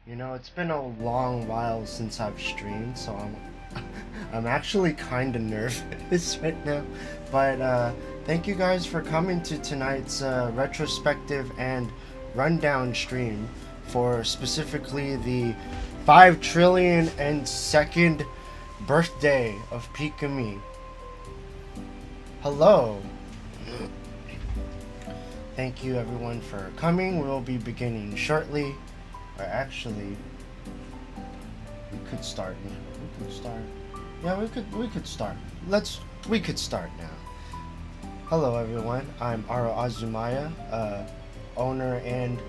You know, it's been a long while since I've streamed, so I'm actually kind of nervous right now. But thank you guys for coming to tonight's retrospective and rundown stream for specifically the 5 trillion and second birthday of Pikamee. Hello. Thank you everyone for coming. We'll be beginning shortly. Or actually, we could start. We could start. Yeah, we could start. We could start now. Hello everyone. I'm Aru Azumaya, owner and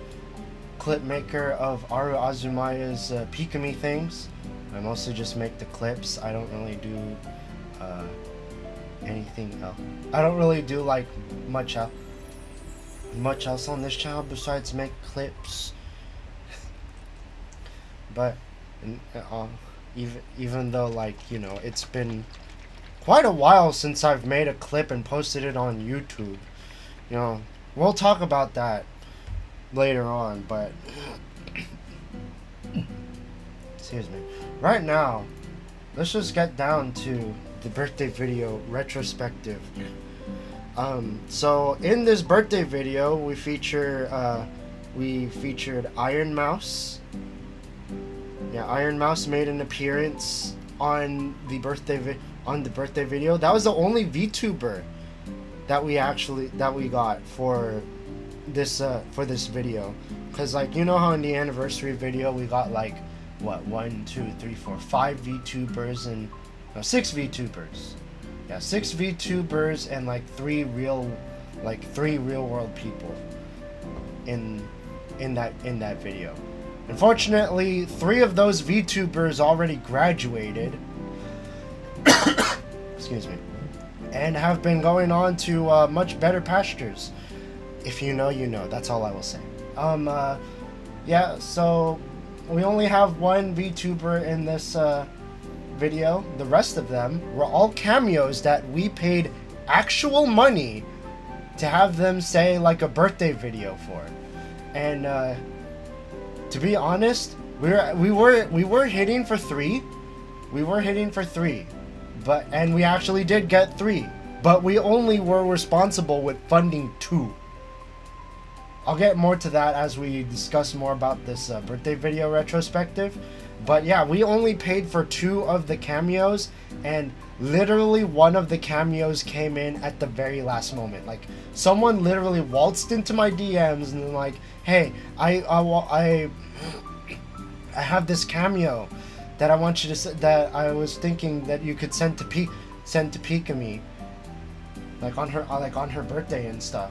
clip maker of Aru Azumaya's Pikamee things. I mostly just make the clips. I don't really do anything else. I don't really do like much else on this channel besides make clips. But even though, like, you know, it's been quite a while since I've made a clip and posted it on YouTube, you know, we'll talk about that later on. But excuse me, right now let's just get down to the birthday video retrospective. So in this birthday video we featured Iron Mouse. Yeah, Iron Mouse made an appearance on the birthday video. That was the only VTuber that we got for this video. Cause, like, you know how in the anniversary video we got like what 1, 2, 3, 4, 5 VTubers and 6 VTubers. Yeah, 6 VTubers and like 3 real world people in that video. Unfortunately, 3 of those VTubers already graduated. Excuse me. And have been going on to much better pastures. If you know, you know. That's all I will say. Yeah, so we only have 1 VTuber in this video. The rest of them were all cameos that we paid actual money to have them say like a birthday video for. And to be honest, we were hitting for 3. We were hitting for 3. And we actually did get 3. But we only were responsible with funding 2. I'll get more to that as we discuss more about this birthday video retrospective. But yeah, we only paid for 2 of the cameos, and literally one of the cameos came in at the very last moment. Like, someone literally waltzed into my DMs and like, hey, I have this cameo that I want you to that I was thinking that you could send to Pikamee, like on her birthday and stuff.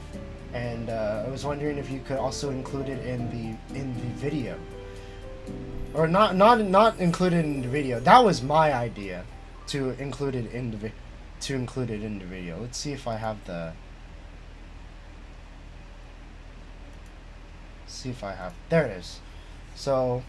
And I was wondering if you could also include it in the video, or not include it in the video. That was my idea, to include it in the video. Let's see if I have the. See if I have. There it is. So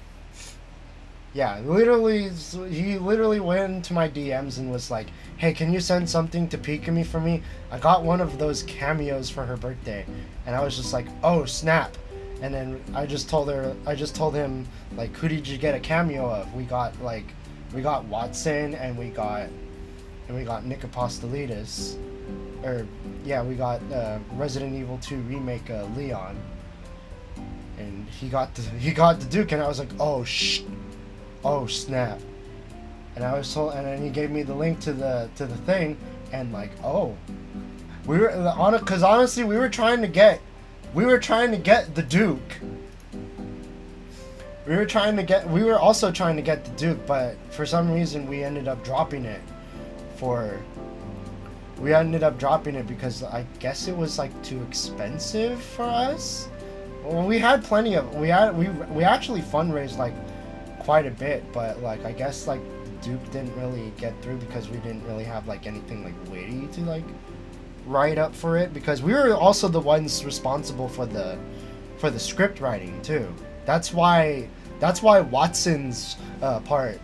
yeah, he literally went into my DMs and was like, hey, can you send something to Pikamee for me? I got one of those cameos for her birthday. And I was just like, oh snap. And then I just told him, like, who did you get a cameo of? We got Watson, and we got Nick Apostolides. Or yeah, we got Resident Evil 2 remake Leon. And he got the Duke, and I was like, oh snap. And I was told, and then he gave me the link to the thing, and like, oh, we were on it, because honestly we were trying to get the Duke. We were also trying to get the Duke, but for some reason we ended up dropping it because I guess it was like too expensive for us. Well, we had plenty of we actually fundraised like quite a bit, but like I guess like the Duke didn't really get through because we didn't really have like anything like witty to like write up for it, because we were also the ones responsible for the script writing too. That's why Watson's part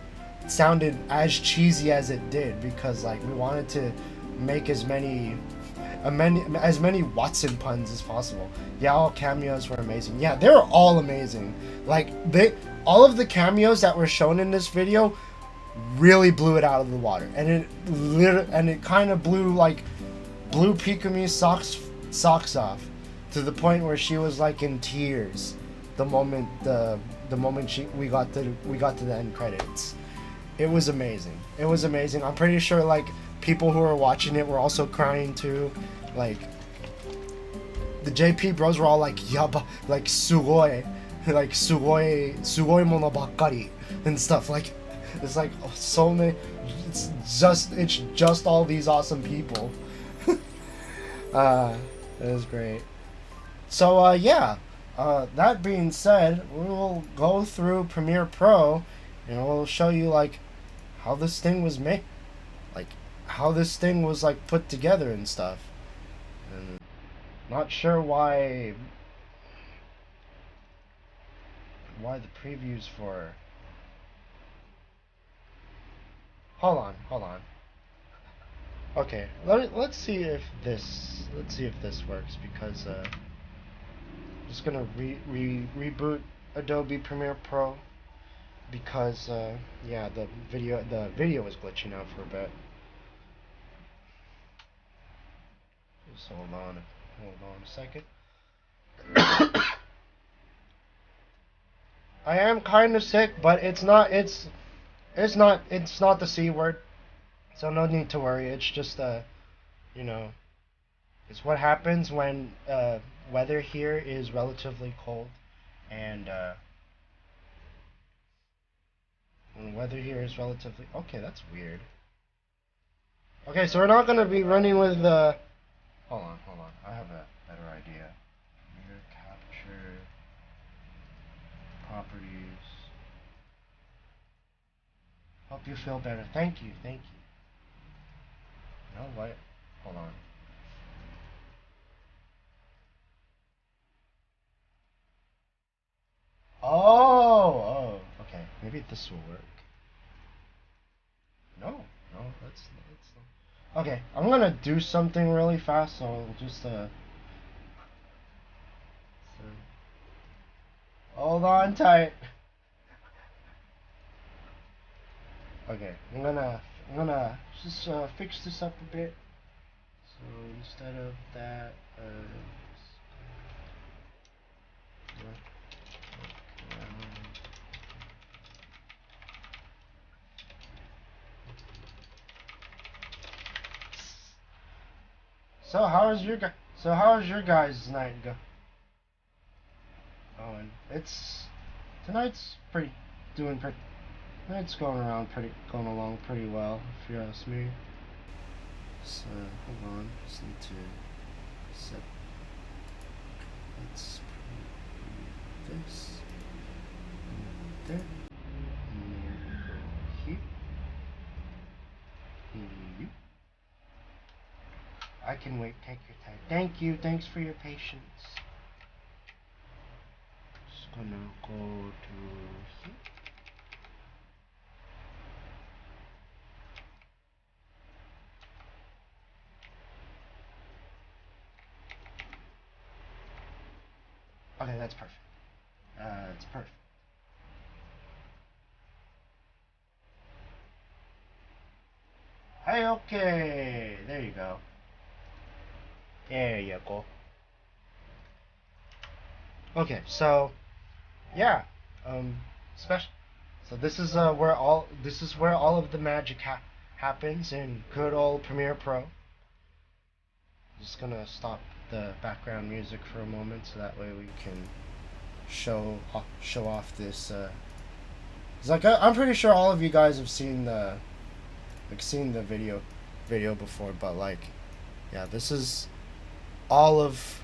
sounded as cheesy as it did, because like we wanted to make as many as many Watson puns as possible. Yeah, all cameos were amazing. Yeah, they were all amazing. Like all of the cameos that were shown in this video really blew it out of the water, and it kind of blew Pikamee's socks off to the point where she was like in tears the moment we got to the end credits. It was amazing. It was amazing. I'm pretty sure like people who were watching it were also crying too. Like the JP bros were all like yaba, like sugoi, like sugoi mono bakkari and stuff. Like it's like so many. It's just all these awesome people. It was great. So yeah. That being said, we will go through Premiere Pro, and we'll show you like how this thing was made, like how this thing was like put together and stuff. And not sure why the previews for. Hold on. Okay, let's see if this works, because just gonna reboot Adobe Premiere Pro, because yeah, the video was glitching out for a bit. Just hold on a second. I am kind of sick, but it's not the C word, so no need to worry. It's just you know, it's what happens when weather here is relatively cold, and when weather here is relatively okay. That's weird. Okay, so we're not gonna be running with the. Hold on. I have a better idea. Mirror capture properties. Hope you feel better. Thank you. You know what? Hold on. Oh, okay. Maybe this will work. No, that's okay. I'm gonna do something really fast, so I'll just hold on tight. Okay, I'm gonna just fix this up a bit. So instead of that, so how is your guys' night go? Oh, and tonight's tonight's going along pretty well, if you ask me. So hold on, just need to set. Let's put this there. Here. Here. I can wait. Take your time. Thank you. Thanks for your patience. Just gonna go to here. Okay, that's perfect. It's perfect. Hey, okay. There you go. There you go. Okay, so yeah, special. So this is where all of the magic happens in good old Premiere Pro. Just gonna stop the background music for a moment, so that way we can show off this. It's like I'm pretty sure all of you guys have seen the video before, but like, yeah, this is all of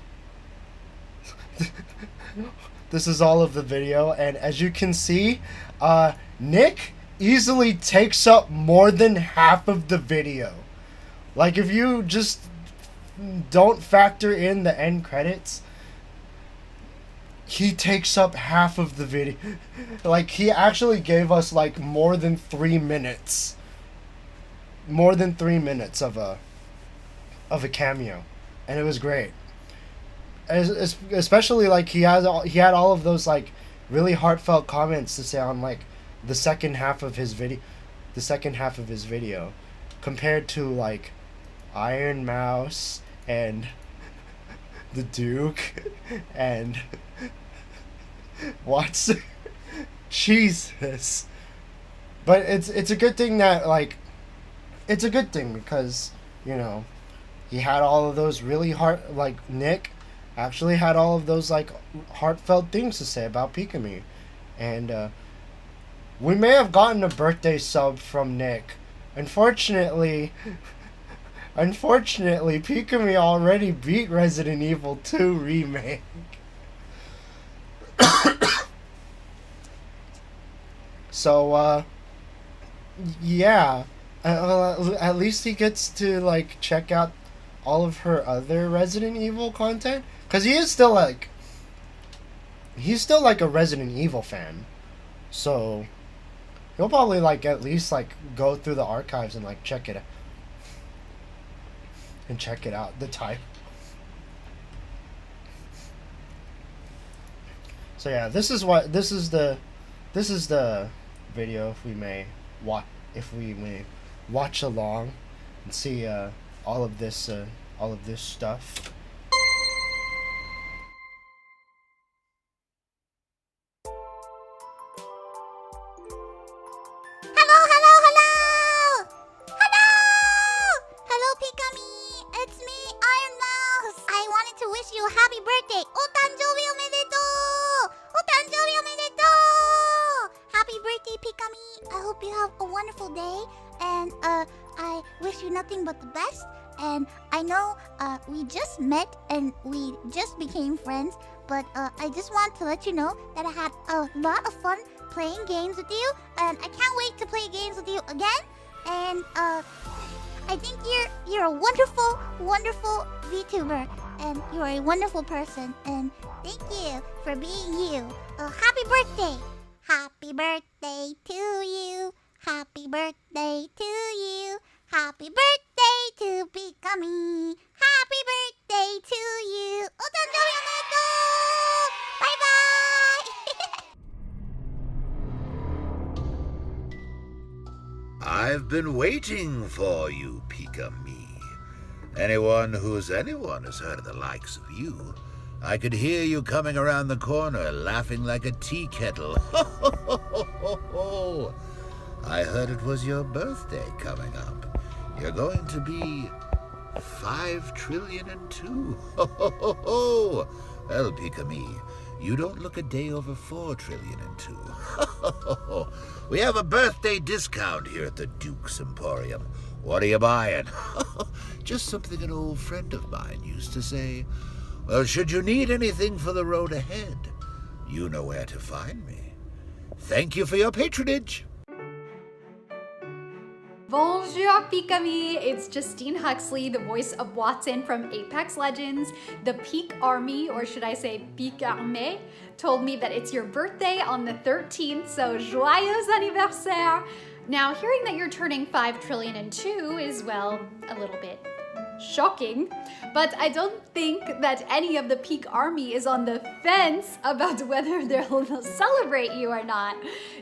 this is all of the video, and as you can see, Nick easily takes up more than half of the video. Like, if you just don't factor in the end credits, he takes up half of the video. Like, he actually gave us like more than 3 minutes of a cameo. and it was great. Especially like he had all of those like really heartfelt comments to say on like the second half of his video, compared to like Iron Mouse and the Duke and Watson. Jesus. But it's a good thing that like it's a good thing because, you know, he had all of those really Nick actually had all of those like heartfelt things to say about Pikamee. And we may have gotten a birthday sub from Nick. Unfortunately, Pikamee already beat Resident Evil 2 Remake. So, yeah. At least he gets to, like, check out all of her other Resident Evil content. Because he's still, like, a Resident Evil fan. So, he'll probably, like, at least, like, go through the archives and, like, check it out. The type. So, yeah, this is the video if we may watch along and see all of this stuff. Hello, Pikamee. It's me, Iron Mouse. I wanted to wish you a happy birthday. Otanjoubi omedetou. Otanjoubi omedetou. Happy birthday, Pikamee. I hope you have a wonderful day, and I wish you nothing but the best. And I know we just met and we just became friends, but I just want to let you know that I had a lot of fun playing games with you, and I can't wait to play games with you again. And I think you're a wonderful, wonderful VTuber, and you are a wonderful person. And thank you for being you. Happy birthday! Happy birthday to you. Happy birthday to you. Happy birthday to Pikamee. Happy birthday to you. Otanjoubi omedetou. Bye bye. I've been waiting for you, Pikamee. Anyone who's anyone has heard of the likes of you. I could hear you coming around the corner, laughing like a tea kettle. I heard it was your birthday coming up. You're going to be 5 trillion and 2. Well, Pikamee, you don't look a day over 4 trillion and 2. We have a birthday discount here at the Duke's Emporium. What are you buying? Just something an old friend of mine used to say. Well, should you need anything for the road ahead, you know where to find me. Thank you for your patronage. Bonjour, Pikamee! It's Justine Huxley, the voice of Watson from Apex Legends. The Peak Army, or should I say Peak Armée, told me that it's your birthday on the 13th, so joyeux anniversaire! Now, hearing that you're turning 5 trillion and 2 is, well, a little bit shocking, but I don't think that any of the Peak Army is on the fence about whether they'll celebrate you or not.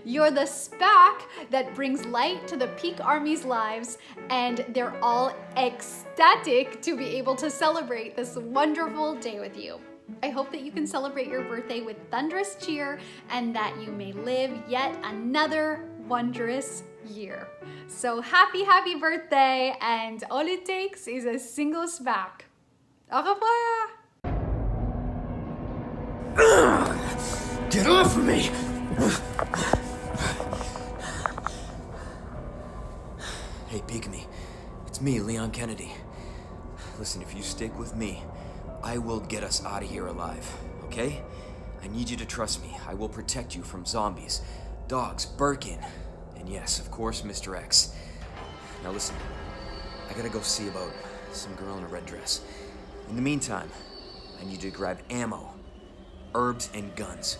You're the spark that brings light to the Peak Army's lives, and they're all ecstatic to be able to celebrate this wonderful day with you. I hope that you can celebrate your birthday with thunderous cheer and that you may live yet another wondrous year. So happy birthday, and all it takes is a single smack. Au revoir! Get off of me! Hey, Pikamee. It's me, Leon Kennedy. Listen, if you stick with me, I will get us out of here alive, okay? I need you to trust me. I will protect you from zombies, dogs, Birkin, and yes, of course, Mr. X. Now listen, I gotta go see about some girl in a red dress. In the meantime, I need you to grab ammo, herbs, and guns.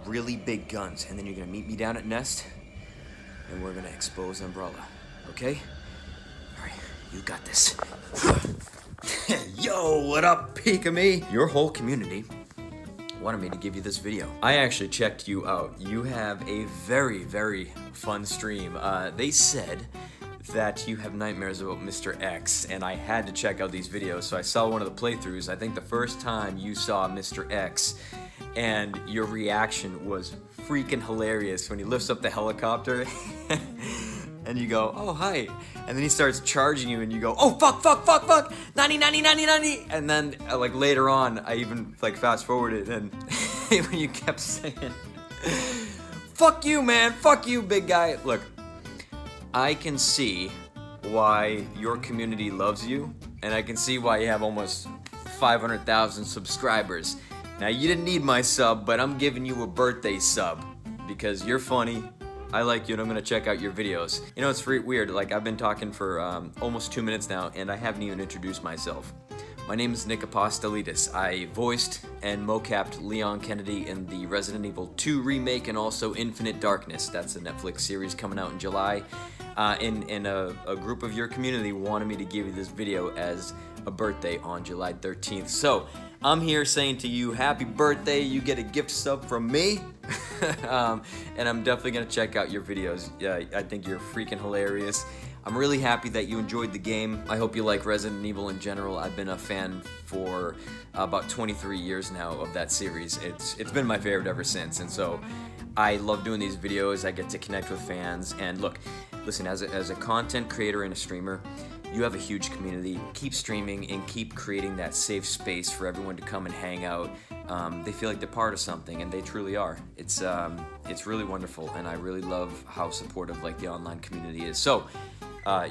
Really big guns, and then you're gonna meet me down at Nest, and we're gonna expose Umbrella, okay? Alright, you got this. Yo, what up, Pikamee? Your whole community wanted me to give you this video. I actually checked you out. You have a very, very fun stream. They said that you have nightmares about Mr. X, and I had to check out these videos, so I saw one of the playthroughs. I think the first time you saw Mr. X, and your reaction was freaking hilarious when he lifts up the helicopter and you go, oh, hi. And then he starts charging you and you go, oh, fuck, fuck, fuck, fuck, 90, 90, 90, 90. And then like later on, I even like fast forwarded and when you kept saying, fuck you, man, fuck you, big guy. Look, I can see why your community loves you, and I can see why you have almost 500,000 subscribers. Now, you didn't need my sub, but I'm giving you a birthday sub because you're funny, I like you, and I'm gonna check out your videos. You know, it's weird, like I've been talking for almost 2 minutes now, and I haven't even introduced myself. My name is Nick Apostolitis. I voiced and mocapped Leon Kennedy in the Resident Evil 2 remake and also Infinite Darkness. That's a Netflix series coming out in July. And a group of your community wanted me to give you this video as a birthday on July 13th. So I'm here saying to you, happy birthday. You get a gift sub from me. And I'm definitely gonna check out your videos. Yeah, I think you're freaking hilarious. I'm really happy that you enjoyed the game. I hope you like Resident Evil in general. I've been a fan for about 23 years now of that series. It's been my favorite ever since, and so I love doing these videos. I get to connect with fans, and look, listen, as a content creator and a streamer, you have a huge community. Keep streaming and keep creating that safe space for everyone to come and hang out. They feel like they're part of something, and they truly are. It's really wonderful, and I really love how supportive like the online community is. So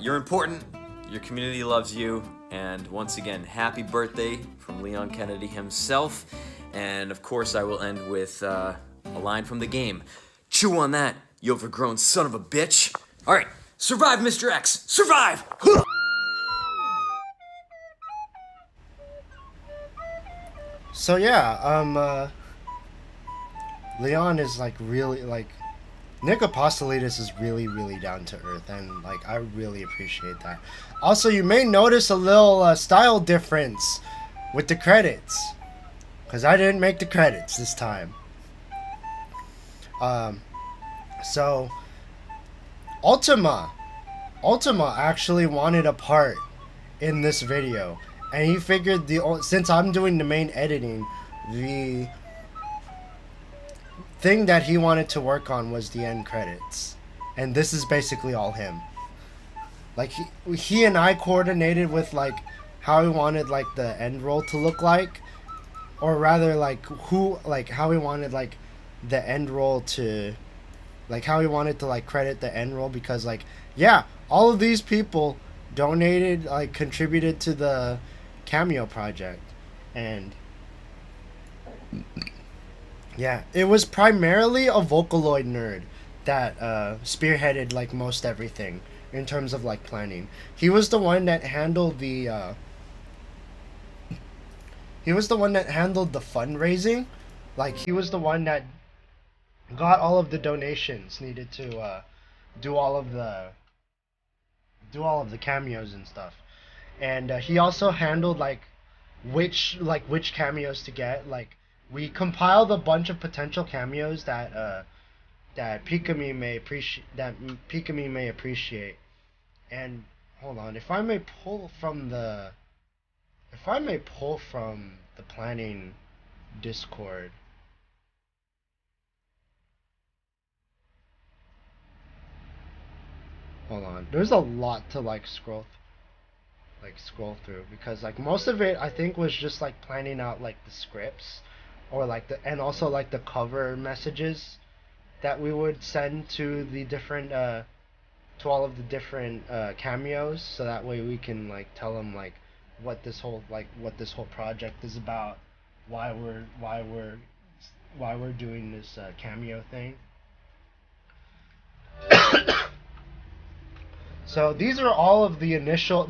you're important. Your community loves you, and once again, happy birthday from Leon Kennedy himself. And of course, I will end with a line from the game. Chew on that, you overgrown son of a bitch. All right, survive, Mr. X, survive. So yeah, Leon is like really like Nick Apostolitis is really down to earth, and like I really appreciate that. Also, you may notice a little style difference with the credits, because I didn't make the credits this time. So Ultima actually wanted a part in this video, and he figured since I'm doing the main editing, the thing that he wanted to work on was the end credits, and this is basically all him. Like he and I coordinated with like how he wanted like the end roll to look like, or rather like how he wanted like the end roll to, like how he wanted to like credit the end roll, because like yeah, all of these people donated, like contributed to the cameo project, and yeah, it was primarily a Vocaloid nerd that spearheaded like most everything in terms of like planning. He was the one that handled the fundraising. Like he was the one that got all of the donations needed to do all of the cameos and stuff. And he also handled like which cameos to get. Like we compiled a bunch of potential cameos that Pikamee may appreciate. And hold on, if I may pull from the planning Discord. Hold on, there's a lot to like scroll through, because like most of it I think was just like planning out like the scripts, or like and also like the cover messages that we would send to the different to all of the different cameos, so that way we can like tell them like what this whole project is about, why we're doing this cameo thing. So these were all of the initial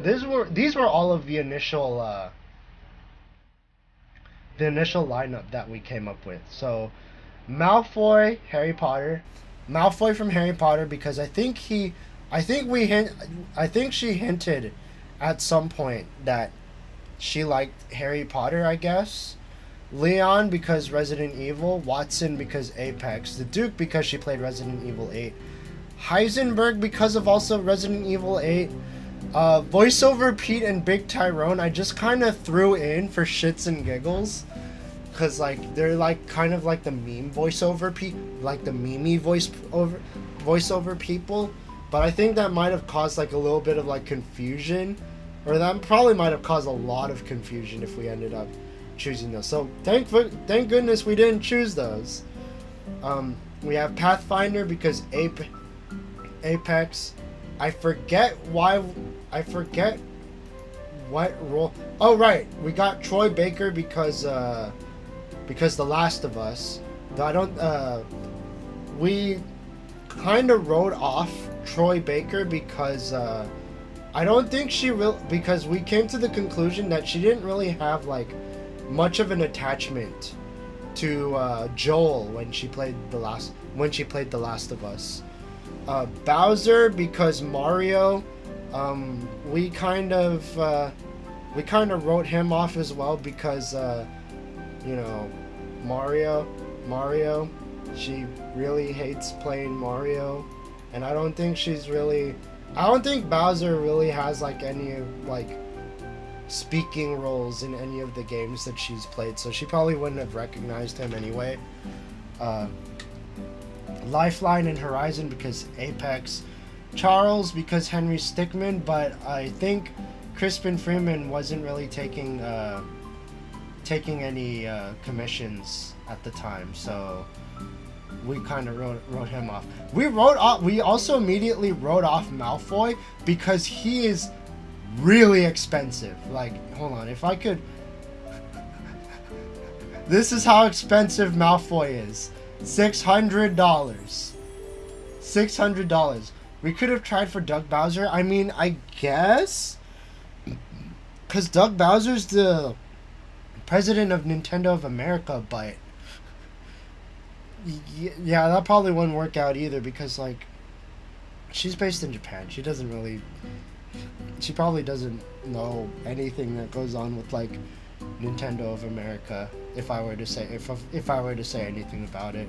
lineup that we came up with. So Malfoy from Harry Potter, because I think she hinted at some point that she liked Harry Potter, I guess. Leon because Resident Evil, Watson because Apex, the Duke because she played Resident Evil 8, Heisenberg because of also Resident Evil 8, voiceover Pete and Big Tyrone I just kind of threw in for shits and giggles, because like they're like kind of like the meme voiceover like the meme voiceover people, but I think that might have caused like a little bit of like confusion, or that probably might have caused a lot of confusion if we ended up choosing those. So thank goodness we didn't choose those. We have Pathfinder because Apex. I forget what role. Oh right, we got Troy Baker because The Last of Us. Though I don't. We kind of wrote off Troy Baker because I don't think because we came to the conclusion that she didn't really have like much of an attachment to Joel when she played The Last of Us. Bowser because Mario, we kind of wrote him off as well because Mario, she really hates playing Mario, and I don't think Bowser really has like any like speaking roles in any of the games that she's played, so she probably wouldn't have recognized him anyway. Lifeline and Horizon because Apex, Charles because Henry Stickmin, but I think Crispin Freeman wasn't really taking any commissions at the time, so we kind of wrote him off. We also immediately wrote off Malfoy because he is really expensive. Like, hold on, if I could. This is how expensive Malfoy is. $600. We could have tried for Doug Bowser. I mean, I guess, because Doug Bowser's the president of Nintendo of America, but yeah, that probably wouldn't work out either because like she's based in Japan. She probably doesn't know anything that goes on with like Nintendo of America. If I were to say anything about it,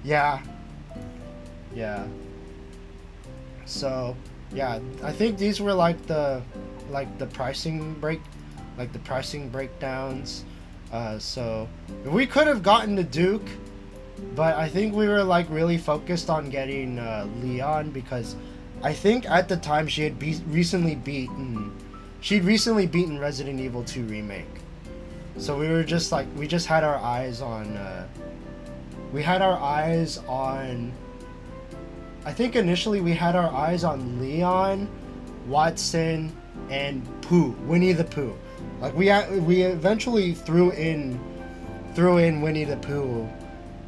yeah. So yeah, I think these were like the pricing breakdowns. So we could have gotten the Duke, but I think we were like really focused on getting Leon because I think at the time she'd recently beaten Resident Evil 2 Remake. So we just had our eyes on I think initially we had our eyes on Leon, Watson, and Winnie the Pooh. Like we eventually threw in Winnie the Pooh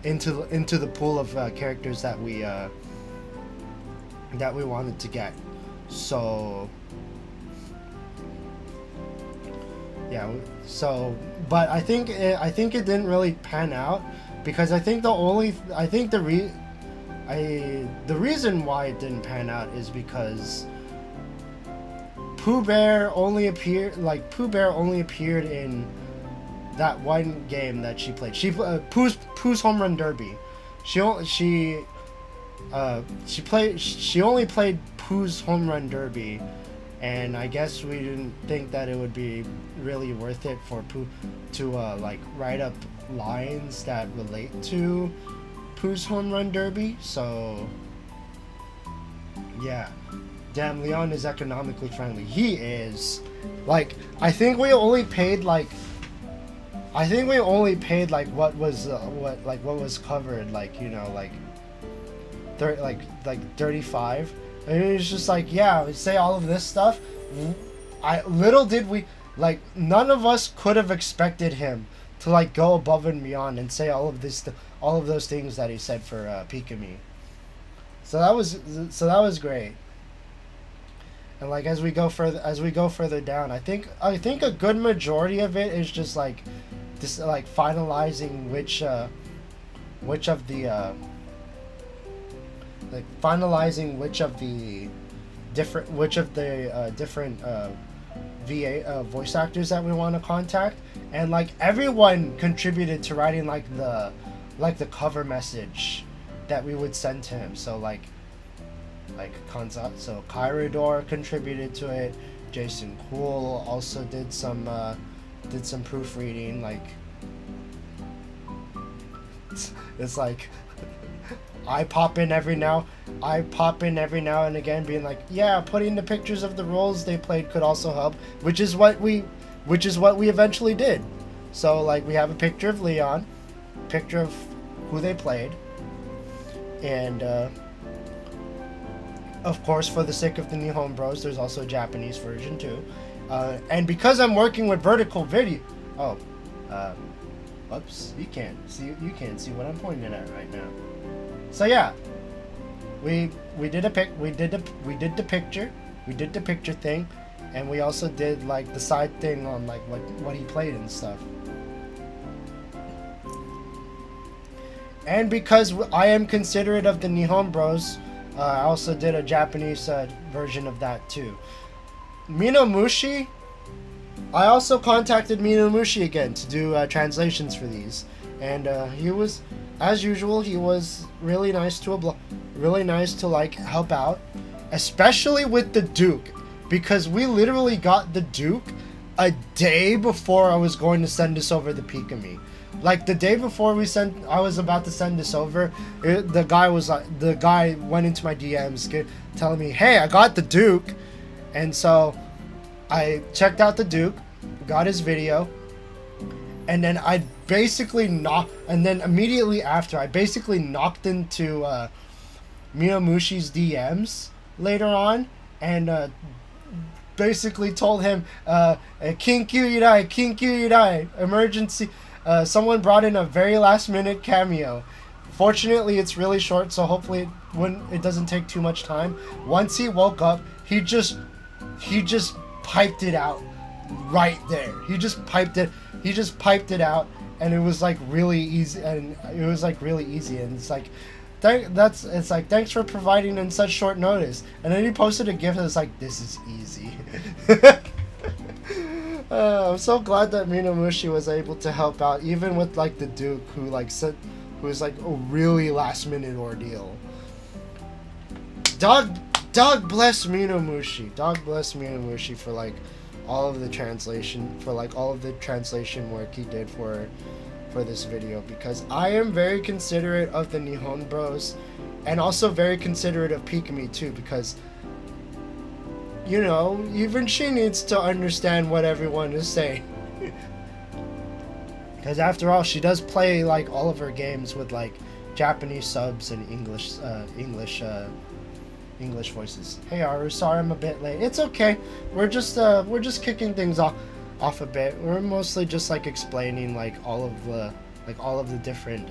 into the pool of characters that we wanted to get. So yeah, but I think it didn't really pan out because I think the reason why it didn't pan out is because Pooh Bear only appeared in that one game that she played. Pooh's Home Run Derby. She only played Pooh's Home Run Derby, and I guess we didn't think that it would be really worth it for Pooh to write up lines that relate to Pooh's Home Run Derby. So yeah, damn, Leon is economically friendly. He is. Like, I think we only paid what was covered, like, you know, like 35. And it's just like, yeah, we say all of this stuff. Little did we, like, none of us could have expected him to like go above and beyond and say all of those things that he said for Pikamee. So that was great. And like as we go further down, I think a good majority of it is just like this, like finalizing which of the different voice actors that we want to contact, and like everyone contributed to writing like the cover message that we would send to him. So like Kyrador contributed to it. Jason Cool also did some proofreading. Like it's like I pop in every now and again being like, yeah, putting the pictures of the roles they played could also help, which is what we eventually did. So like we have a picture of Leon, picture of who they played, and of course, for the sake of the Nihon Bros, there's also a Japanese version too. And because I'm working with vertical video, whoops, you can't see what I'm pointing at right now. So yeah, we did the picture thing, and we also did like the side thing on like what he played and stuff. And because I am considerate of the Nihon Bros, I also did a Japanese version of that too. Minomushi, I also contacted Minomushi again to do translations for these, and he was, as usual, he was really nice to like help out, especially with the Duke, because we literally got the Duke a day before I was going to send this over the Pikamee. Like the day before I was about to send this over, the guy went into my DMs telling me, hey, I got the Duke. And so I checked out the Duke, got his video, and then immediately after I basically knocked into Minomushi's DMs later on, and basically told him, Kinkyu Irai, emergency. Someone brought in a very last minute cameo. Fortunately, it's really short, so hopefully it doesn't take too much time. Once he woke up, he just piped it out right there. He just piped it out, and it was like really easy. And it's like, thanks for providing in such short notice. And then he posted a GIF that's like, this is easy. I'm so glad that Minomushi was able to help out, even with like the Duke, who was like a really last minute ordeal. Dog bless Minomushi. Dog bless Minomushi for like all of the translation work he did for this video, because I am very considerate of the Nihon Bros, and also very considerate of Pikamee too, because you know, even she needs to understand what everyone is saying. Because after all, she does play like all of her games with like Japanese subs and English voices. Hey Aru, sorry I'm a bit late. It's okay. We're just kicking things off a bit. We're mostly just like explaining like all of the different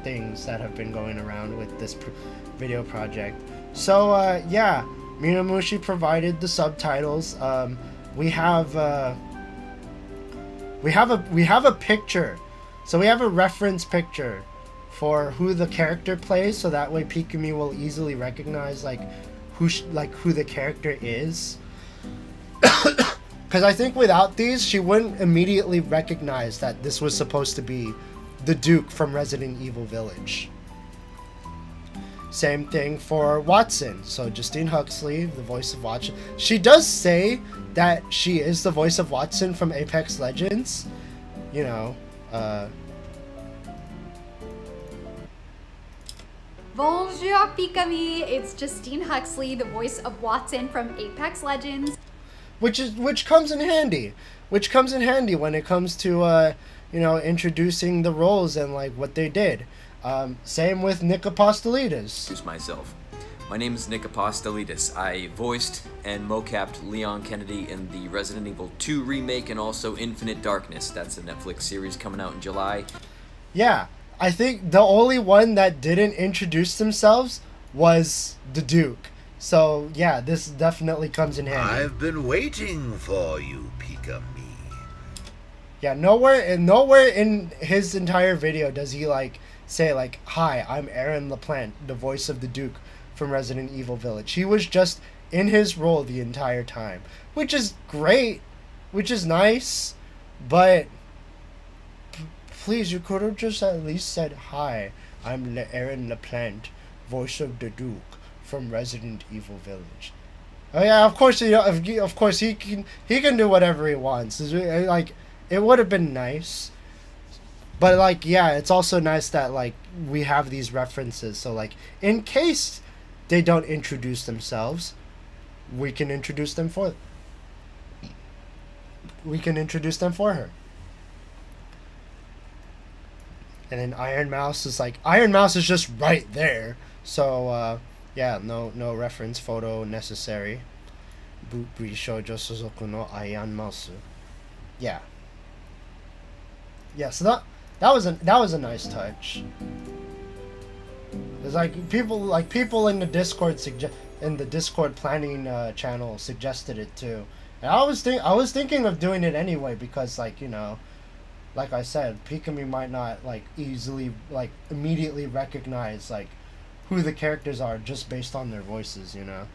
things that have been going around with this video project. So yeah. Minomushi provided the subtitles. We have a picture, so we have a reference picture for who the character plays, so that way Pikamee will easily recognize like who the character is. Because I think without these, she wouldn't immediately recognize that this was supposed to be the Duke from Resident Evil Village. Same thing for Watson. So Justine Huxley, the voice of Watson. She does say that she is the voice of Watson from Apex Legends. You know, Bonjour Pikamee, it's Justine Huxley, the voice of Watson from Apex Legends. Which comes in handy. Which comes in handy when it comes to you know, introducing the roles and like what they did. Same with Nick Apostolides. Introduce myself. My name is Nick Apostolides. I voiced and mocapped Leon Kennedy in the Resident Evil 2 remake and also Infinite Darkness. That's a Netflix series coming out in July. Yeah, I think the only one that didn't introduce themselves was the Duke. So yeah, this definitely comes in handy. I've been waiting for you, Pikamee. Yeah, nowhere in his entire video does he like say like, hi, I'm Aaron LaPlante, the voice of the Duke from Resident Evil Village. He was just in his role the entire time, which is great, which is nice, but please, you could have just at least said, "Hi, I'm Aaron LaPlante, voice of the Duke from Resident Evil Village." Oh yeah, of course, of course he can do whatever he wants. Like, it would have been nice, but like, yeah, it's also nice that like we have these references. So like, in case they don't introduce themselves, we can introduce them for. We can introduce them for her. And then Iron Mouse is just right there. So yeah, no reference photo necessary. Shoujo Suzuku no Iron Mouse. Yeah. Yeah, so that was a nice touch. It's like people in the Discord planning channel suggested it too. And I was thinking of doing it anyway because like, you know, like I said, Pikamee might not like easily like immediately recognize like who the characters are just based on their voices, you know.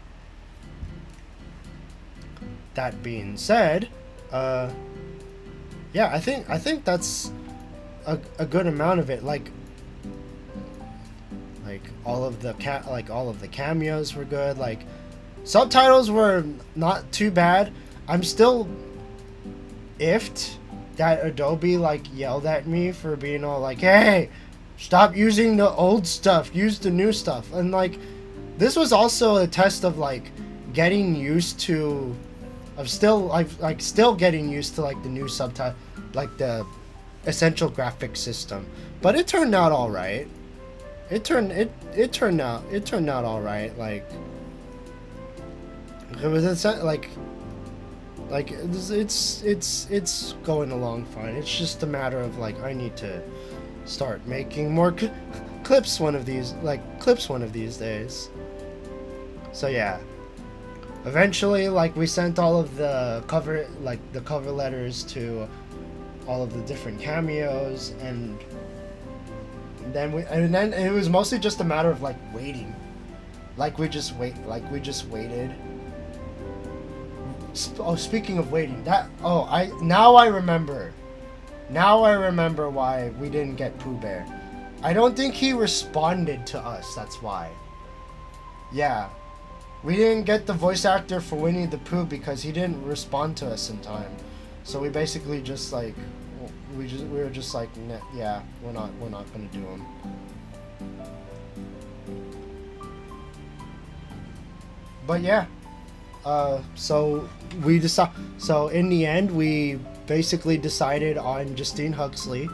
That being said, yeah, I think that's a good amount of it. Like all of the cameos were good. Like subtitles were not too bad. I'm still iffed that Adobe like yelled at me for being all like, "Hey, stop using the old stuff, use the new stuff." And like this was also a test of like getting used to still getting used to like the new subtitle, like the essential graphics system. But it turned out all right. It turned out all right. Like it was it's going along fine. It's just a matter of like I need to start making more clips one of these days. So yeah, eventually like we sent all of the cover letters to all of the different cameos, and then it was mostly just a matter of like waiting. We just waited. Oh, speaking of waiting, now I remember why we didn't get Pooh Bear. I don't think he responded to us, that's why. Yeah, we didn't get the voice actor for Winnie the Pooh because he didn't respond to us in time. So we basically just like, we were just like, yeah, we're not gonna do him. But yeah. So in the end, we basically decided on Justine Huxley.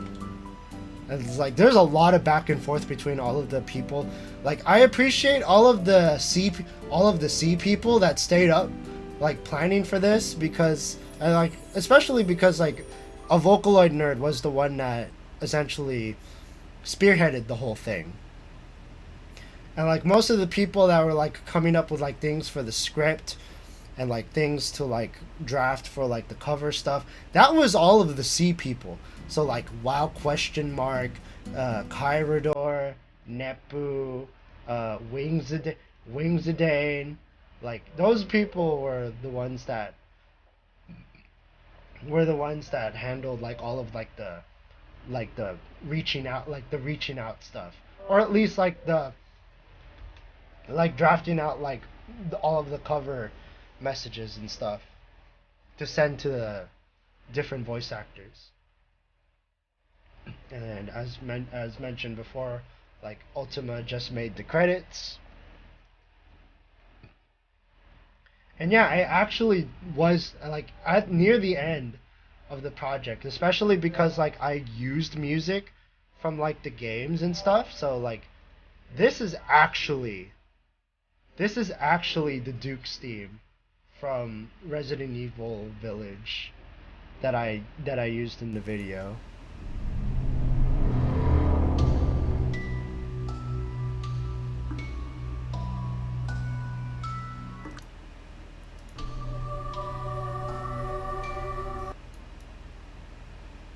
And it's like there's a lot of back and forth between all of the people. Like I appreciate all of the C people that stayed up, like planning for this, because especially because like a Vocaloid nerd was the one that essentially spearheaded the whole thing. And like most of the people that were like coming up with like things for the script and like things to like draft for like the cover stuff, that was all of the C people. So like Wow Question Mark, Kyrador, Nepu, Wingsadane, like those people were the ones that handled like all of like the reaching out stuff, or at least like the drafting out like all of the cover messages and stuff to send to the different voice actors. And as mentioned before, like Ultima just made the credits. And yeah, I actually was like at near the end of the project, especially because like I used music from like the games and stuff. So like this is actually the Duke's theme from Resident Evil Village that I used in the video.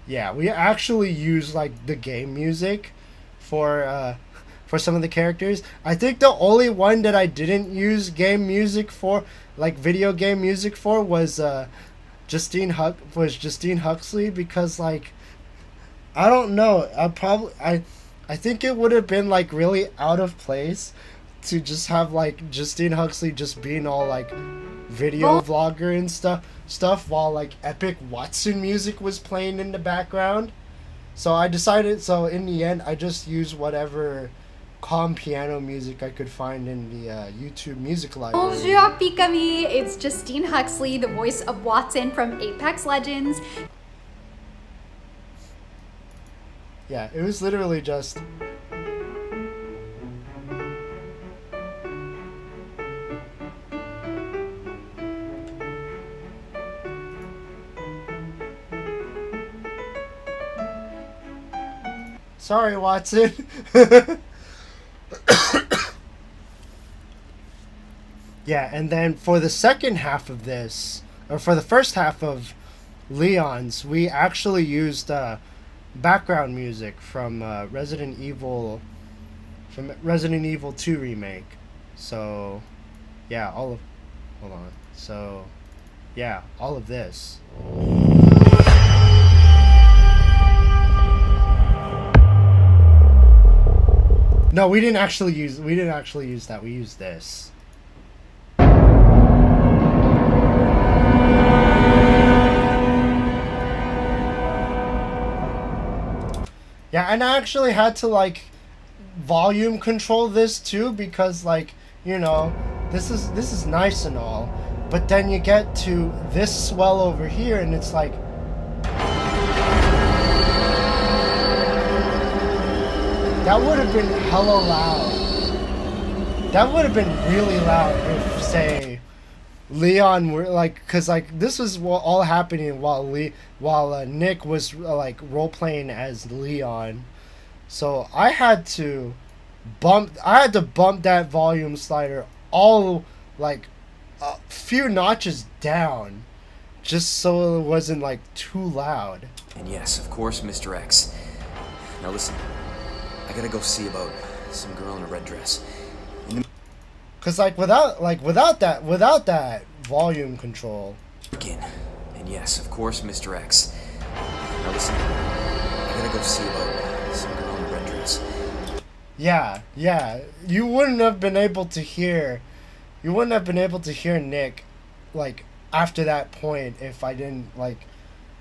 Yeah, we actually use like the game music for some of the characters. I think the only one that I didn't use game music for, like video game music for, was Justine Huxley, because like I don't know, I think it would have been like really out of place to just have like Justine Huxley just being all like video vlogger and stuff while like epic Watson music was playing in the background. So I decided, so in the end I just used whatever calm piano music I could find in the YouTube music library. Bonjour, Pikamee. It's Justine Huxley, the voice of Watson from Apex Legends. Yeah, it was literally just... Sorry, Watson. Yeah, and then for the second half of this, or for the first half of Leon's, we actually used background music from Resident Evil 2 remake. So, yeah, hold on. So, yeah, all of this. No, we didn't actually use that. We used this. Yeah, and I actually had to like volume control this too, because like, you know, this is nice and all, but then you get to this swell over here and it's like, that would have been hella loud. That would have been really loud if, say, Leon were like, cause like this was all happening while Nick was like role playing as Leon, so I had to bump that volume slider all like a few notches down, just so it wasn't like too loud. And yes, of course, Mr. X. Now listen, I gotta go see about some girl in a red dress. Cause like without that volume control. Again. And yes, of course, Mr. X. Now listen, I gotta go see about some girl in a red dress. Yeah, you wouldn't have been able to hear Nick like after that point if I didn't like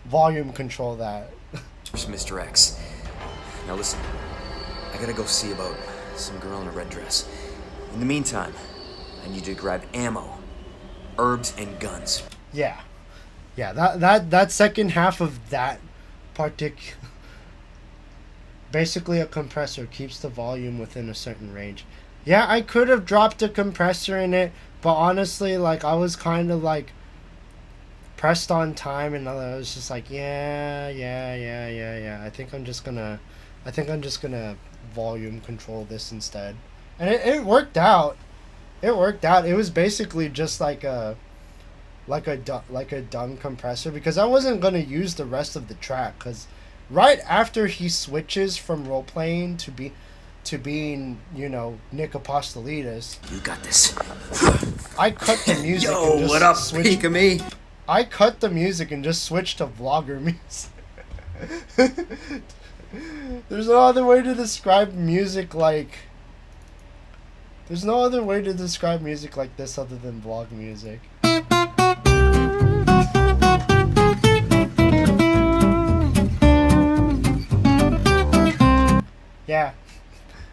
volume control that. Mr. X. Now listen, I gotta go see about some girl in a red dress. In the meantime, I need you to grab ammo, herbs, and guns. Yeah, that second half of that basically a compressor keeps the volume within a certain range. Yeah, I could have dropped a compressor in it, but honestly, like I was kind of like pressed on time, and I was just like, yeah. I think I'm just gonna volume control this instead, and it worked out. It was basically just like a dumb compressor, because I wasn't gonna use the rest of the track, because right after he switches from role playing to being, you know, Nick Apostolides, You got this. I cut the music. Yo, and just what up, switched- Pikamee? I cut the music and just switched to vlogger music. There's no other way to describe music like. There's no other way to describe music like this other than vlog music.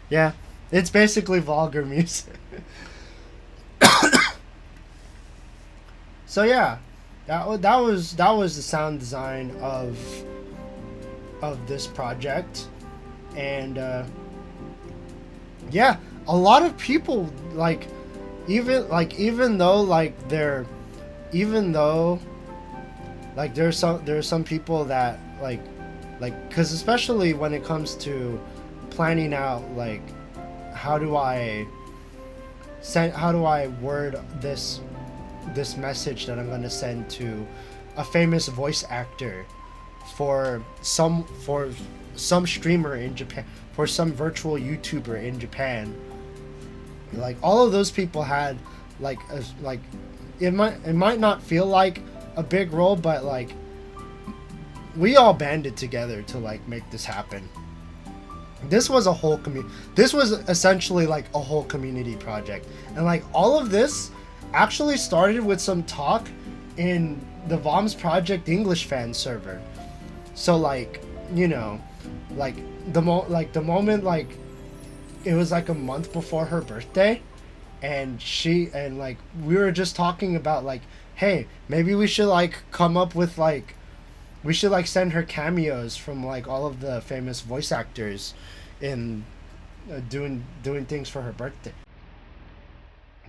Yeah, it's basically vlogger music. So yeah, that was the sound design of this project, and yeah, a lot of people like even though there's some people that like because especially when it comes to planning out like how do I word this message that I'm going to send to a famous voice actor for some streamer in Japan, for some virtual YouTuber in Japan. Like all of those people had it might not feel like a big role, but like we all banded together to like make this happen. This was a whole this was essentially like a whole community project, and like all of this actually started with some talk in the Vom's Project English fan server. So like, you know, like the moment like it was like a month before her birthday, and like we were just talking about like, hey, maybe we should like come up with like, we should like send her cameos from like all of the famous voice actors in doing things for her birthday.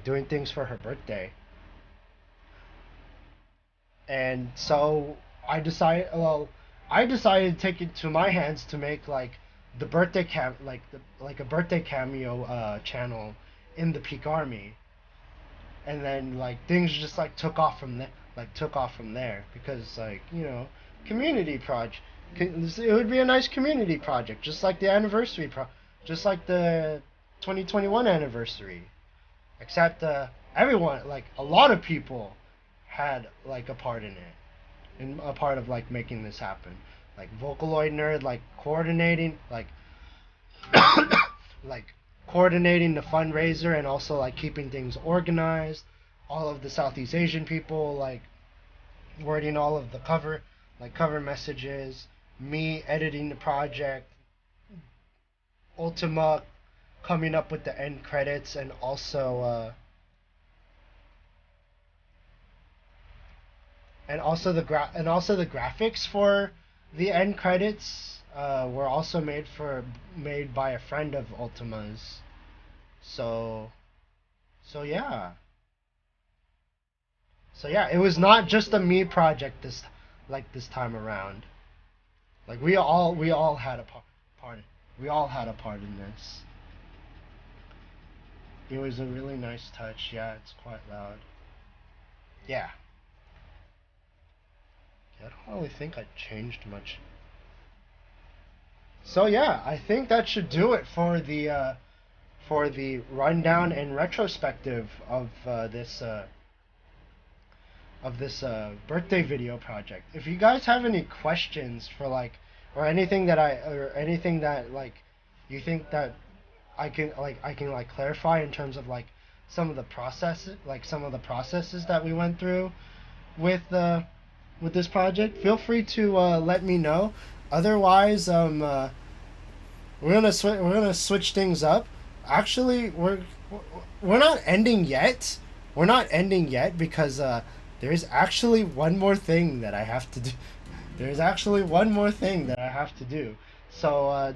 Doing things for her birthday. And so I decided to take it to my hands to make like the birthday like a birthday cameo channel in the Peak Army. And then like things just like took off from there because like, you know, community project. It would be a nice community project, just like the anniversary just like the 2021 anniversary. Except everyone, like a lot of people had like a part in it, and a part of like making this happen. Like Vocaloid Nerd, like coordinating like coordinating the fundraiser and also like keeping things organized. All of the Southeast Asian people like wording all of the cover messages. Me editing the project. Ultima coming up with the end credits, and also the graphics for the end credits were also made by a friend of Ultima's. So yeah. So yeah, it was not just a me project this time around. Like we all had a part. We all had a part in this. It was a really nice touch. Yeah, it's quite loud. Yeah. I don't really think I changed much. So yeah, I think that should do it for the rundown and retrospective of this birthday video project. If you guys have any questions for like, or anything that like you think that I can like clarify in terms of like some of the processes that we went through with this project, feel free to let me know. Otherwise, we're gonna switch things up. Actually, we're not ending yet. We're not ending yet because there's actually one more thing that I have to do. There's actually one more thing that I have to do. So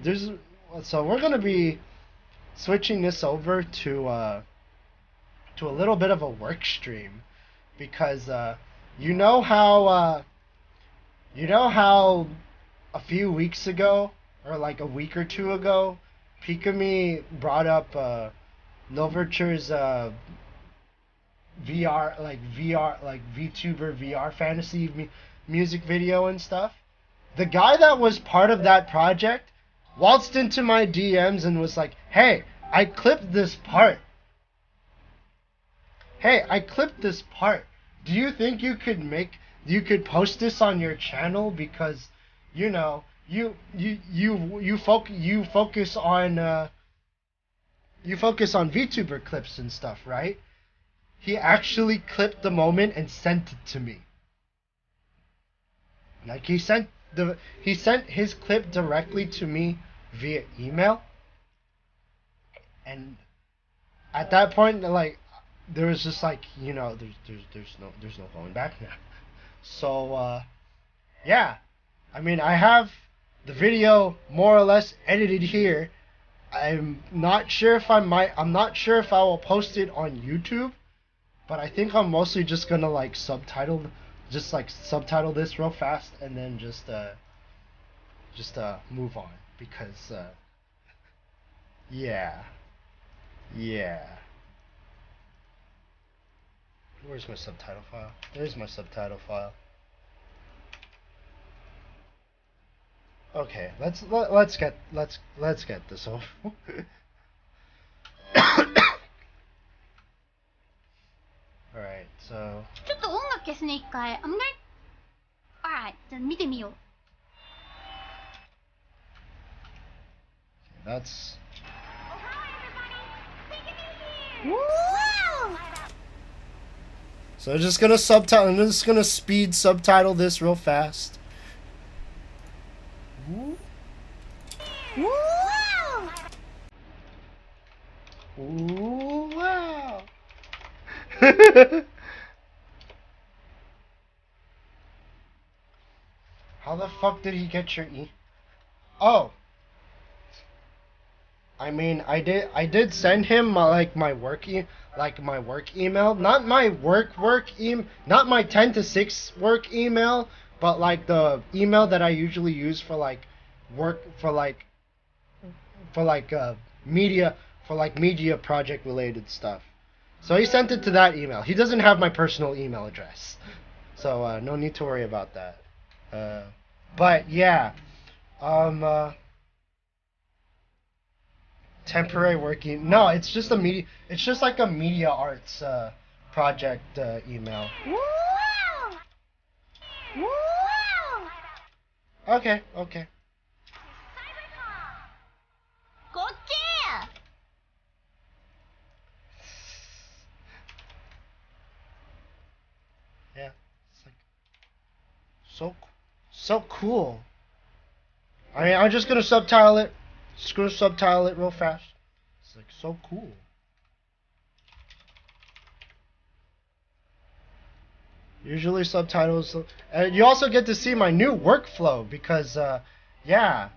so we're gonna be switching this over to a little bit of a work stream, because you know how a few weeks ago, or like a week or two ago, Pikamee brought up Noverture's VTuber VR fantasy music video and stuff. The guy that was part of that project waltzed into my DMs and was like, "Hey, I clipped this part. Hey, I clipped this part. Do you think you could post this on your channel, because you know, you focus on VTuber clips and stuff, right?" He actually clipped the moment and sent it to me. Like he sent his clip directly to me via email. And at that point, like, there was just like, you know, there's no going back now. So yeah, I mean, I have the video more or less edited here. I'm not sure if I will post it on YouTube, but I think I'm mostly just gonna like subtitle this real fast, and then just move on, because yeah. Where's my subtitle file? There's my subtitle file. Okay, let's get this over. All right, so ちょっと音楽消すね、一回。I'm gonna じゃあ見てみよう。 That's Wow! so. I'm just gonna subtitle. I'm just gonna speed subtitle this real fast. Ooh. Wow! Ooh, wow. How the fuck did he get your Oh. I mean, I did send him my work email, not my not my 10 to 6 work email, but like the email that I usually use for like work for media project related stuff. So he sent it to that email. He doesn't have my personal email address, so no need to worry about that. But yeah, temporary working. No, it's just a media. It's just like a media arts project email. Wow! Wow! Okay. こっち Yeah, it's like so cool. I mean, I'm just gonna subtitle it. Just gonna subtitle it real fast. It's like so cool. Usually subtitles, and you also get to see my new workflow because, yeah,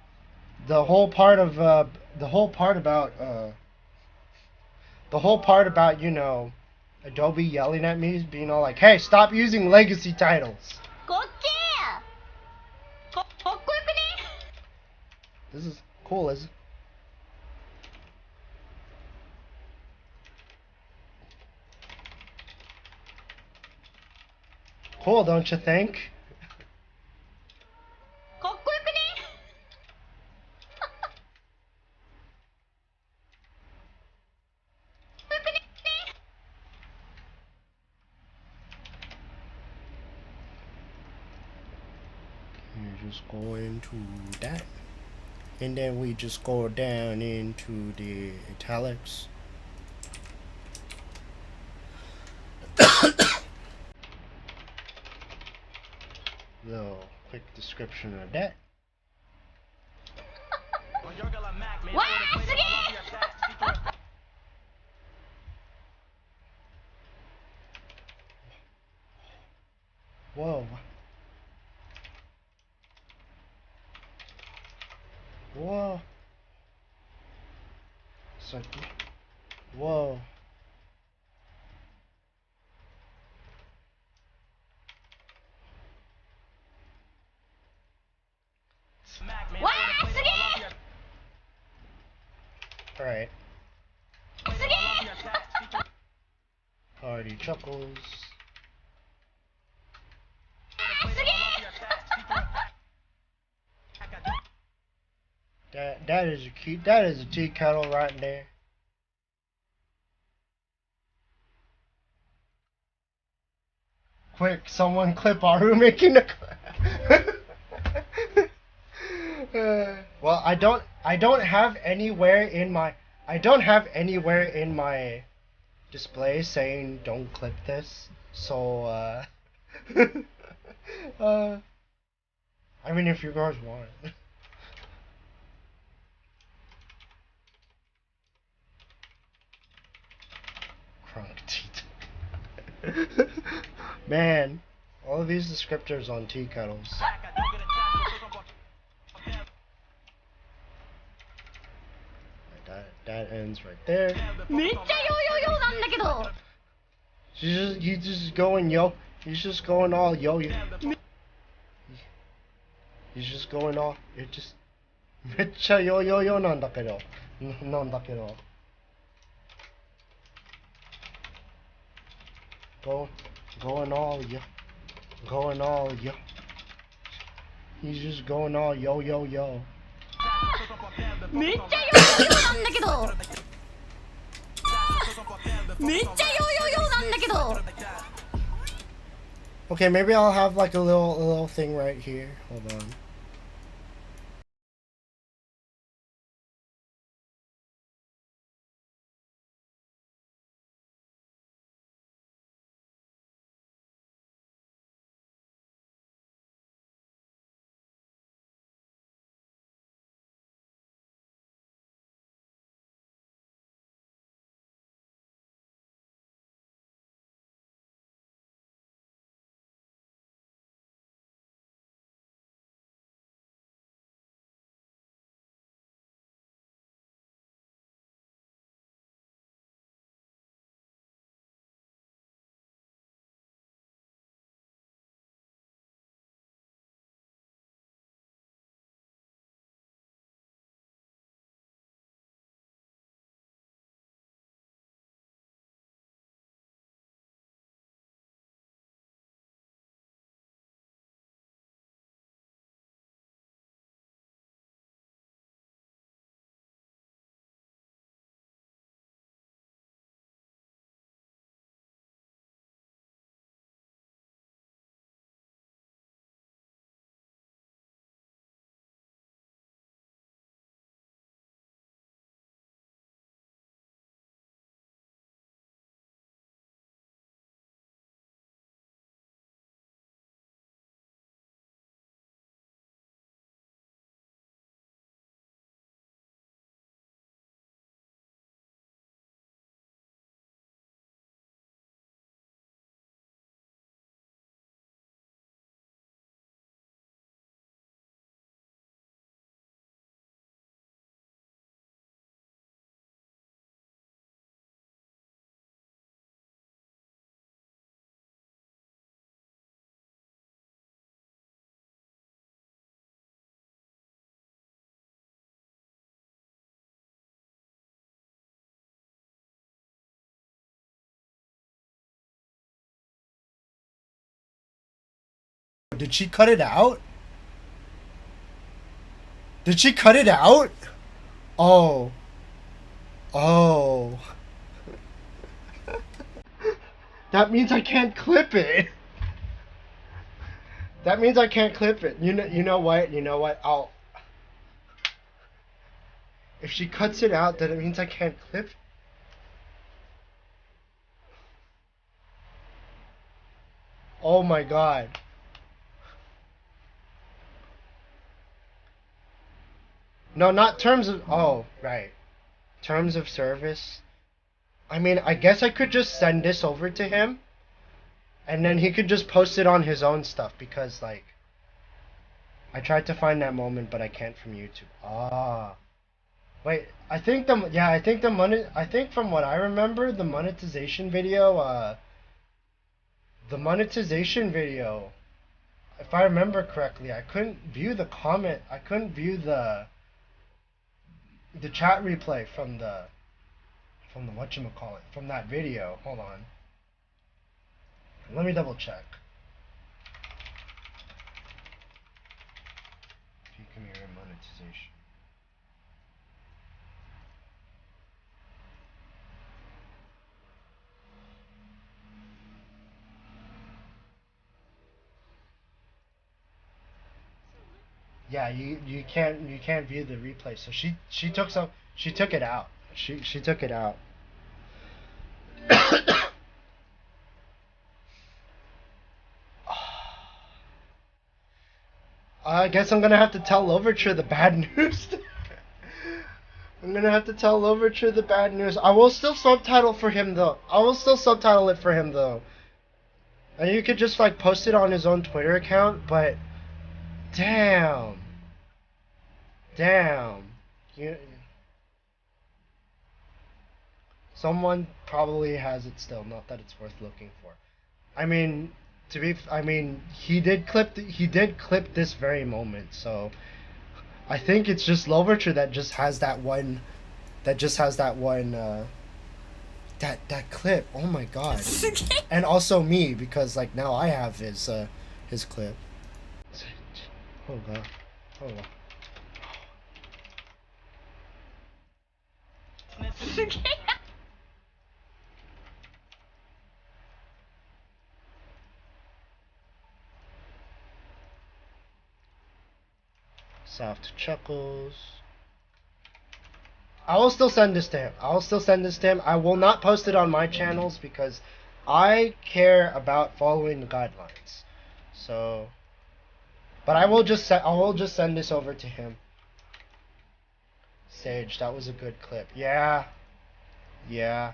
the whole part about Adobe yelling at me, being all like, "Hey, stop using legacy titles." こっち かっこよくね This is cool, is it? Cool, don't you think? かっこよくね You just go into that, and then we just go down into the italics. Little quick description of that. わーすげえ Whoa. Whoa. It's like, whoa. Alright. Party chuckles. That is a tea kettle right there. Quick, someone clip Aru making a well, I don't have anywhere in my display saying don't clip this. So I mean, if you guys want it. Crunk teeth. Man, all of these descriptors on tea kettles. That ends right there. めっちゃヨーヨーヨーなんだけど He's just going yo. He's just going all yo. He's just going all. It just めっちゃヨーヨーヨーなんだけど。Going all yo. Going all yo. He's just going all yo yo yo. めっちゃヨーヨーヨーなんだけどめっちゃヨーヨーヨーなんだけど Okay, maybe I'll have like a little thing right here. Hold on. Did she cut it out? Did she cut it out? Oh. Oh. That means I can't clip it. That means I can't clip it. You know what? You know what? I'll. If she cuts it out, then it means I can't clip it. Oh my god. No, not terms of. Oh, right. Terms of service. I mean, I guess I could just send this over to him, and then he could just post it on his own stuff because, like, I tried to find that moment, but I can't from YouTube. Ah. Wait, I think I think from what I remember, the monetization video, if I remember correctly, I couldn't view the comment, I couldn't view the chat replay from the whatchamacallit, from that video. Hold on. Let me double check. Pikamee monetization. Yeah, you can't view the replay. So she took it out. She took it out. I guess I'm gonna have to tell Overture the bad news. I'm gonna have to tell Overture the bad news. I will still subtitle for him though. I will still subtitle it for him though. And you could just like post it on his own Twitter account, but damn. Damn. You someone probably has it still, not that it's worth looking for. I mean, I mean, he did clip this very moment, so I think it's just Loverture that just has that one that clip. Oh my god. And also me, because like now I have his clip. Hold on. Hold on. Soft chuckles. I will still send this to him. I will not post it on my channels because I care about following the guidelines. So, but I will just send this over to him. Sage, that was a good clip. Yeah. Yeah.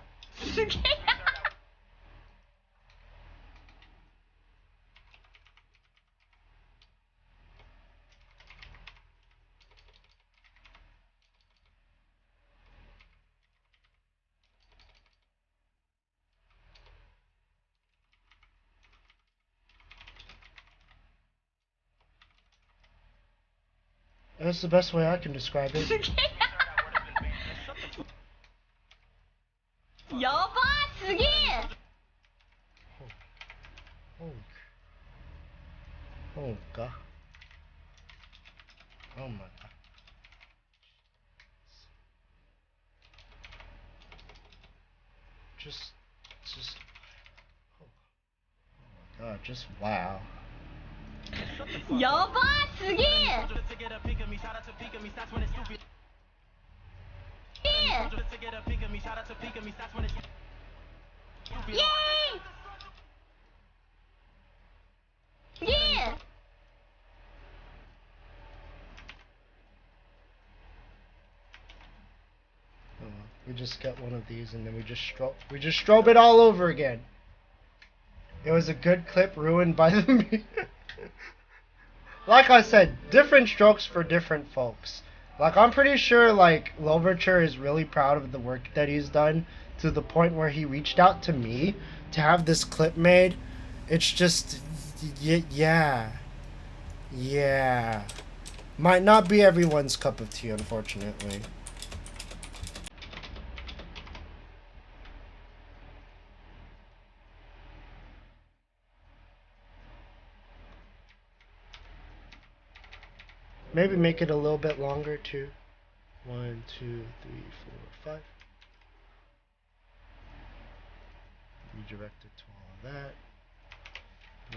That's the best way I can describe it. Oh god. Oh my god. Just oh my god, just wow. We just get one of these and then we just strobe it all over again. It was a good clip ruined by the me. Like I said, different strokes for different folks. Like I'm pretty sure like Louverture is really proud of the work that he's done to the point where he reached out to me to have this clip made. It's just yeah. Might not be everyone's cup of tea, unfortunately. Maybe make it a little bit longer too. 1, 2, 3, 4, 5. Redirect it to all of that.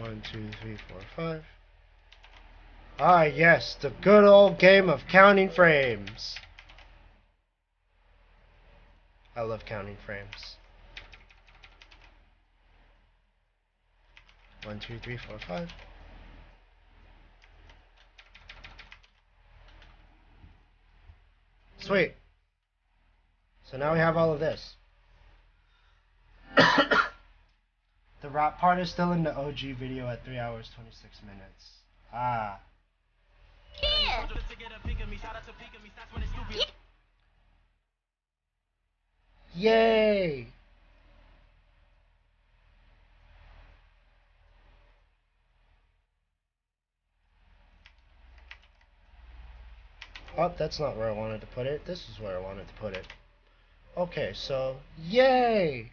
1, 2, 3, 4, 5. Ah, yes, the good old game of counting frames. I love counting frames. 1, 2, 3, 4, 5. Sweet. So now we have all of this. The rap part is still in the OG video at 3 hours 26 minutes. Ah. Yeah. Yay! Oh, that's not where I wanted to put it. This is where I wanted to put it. Okay, so, yay!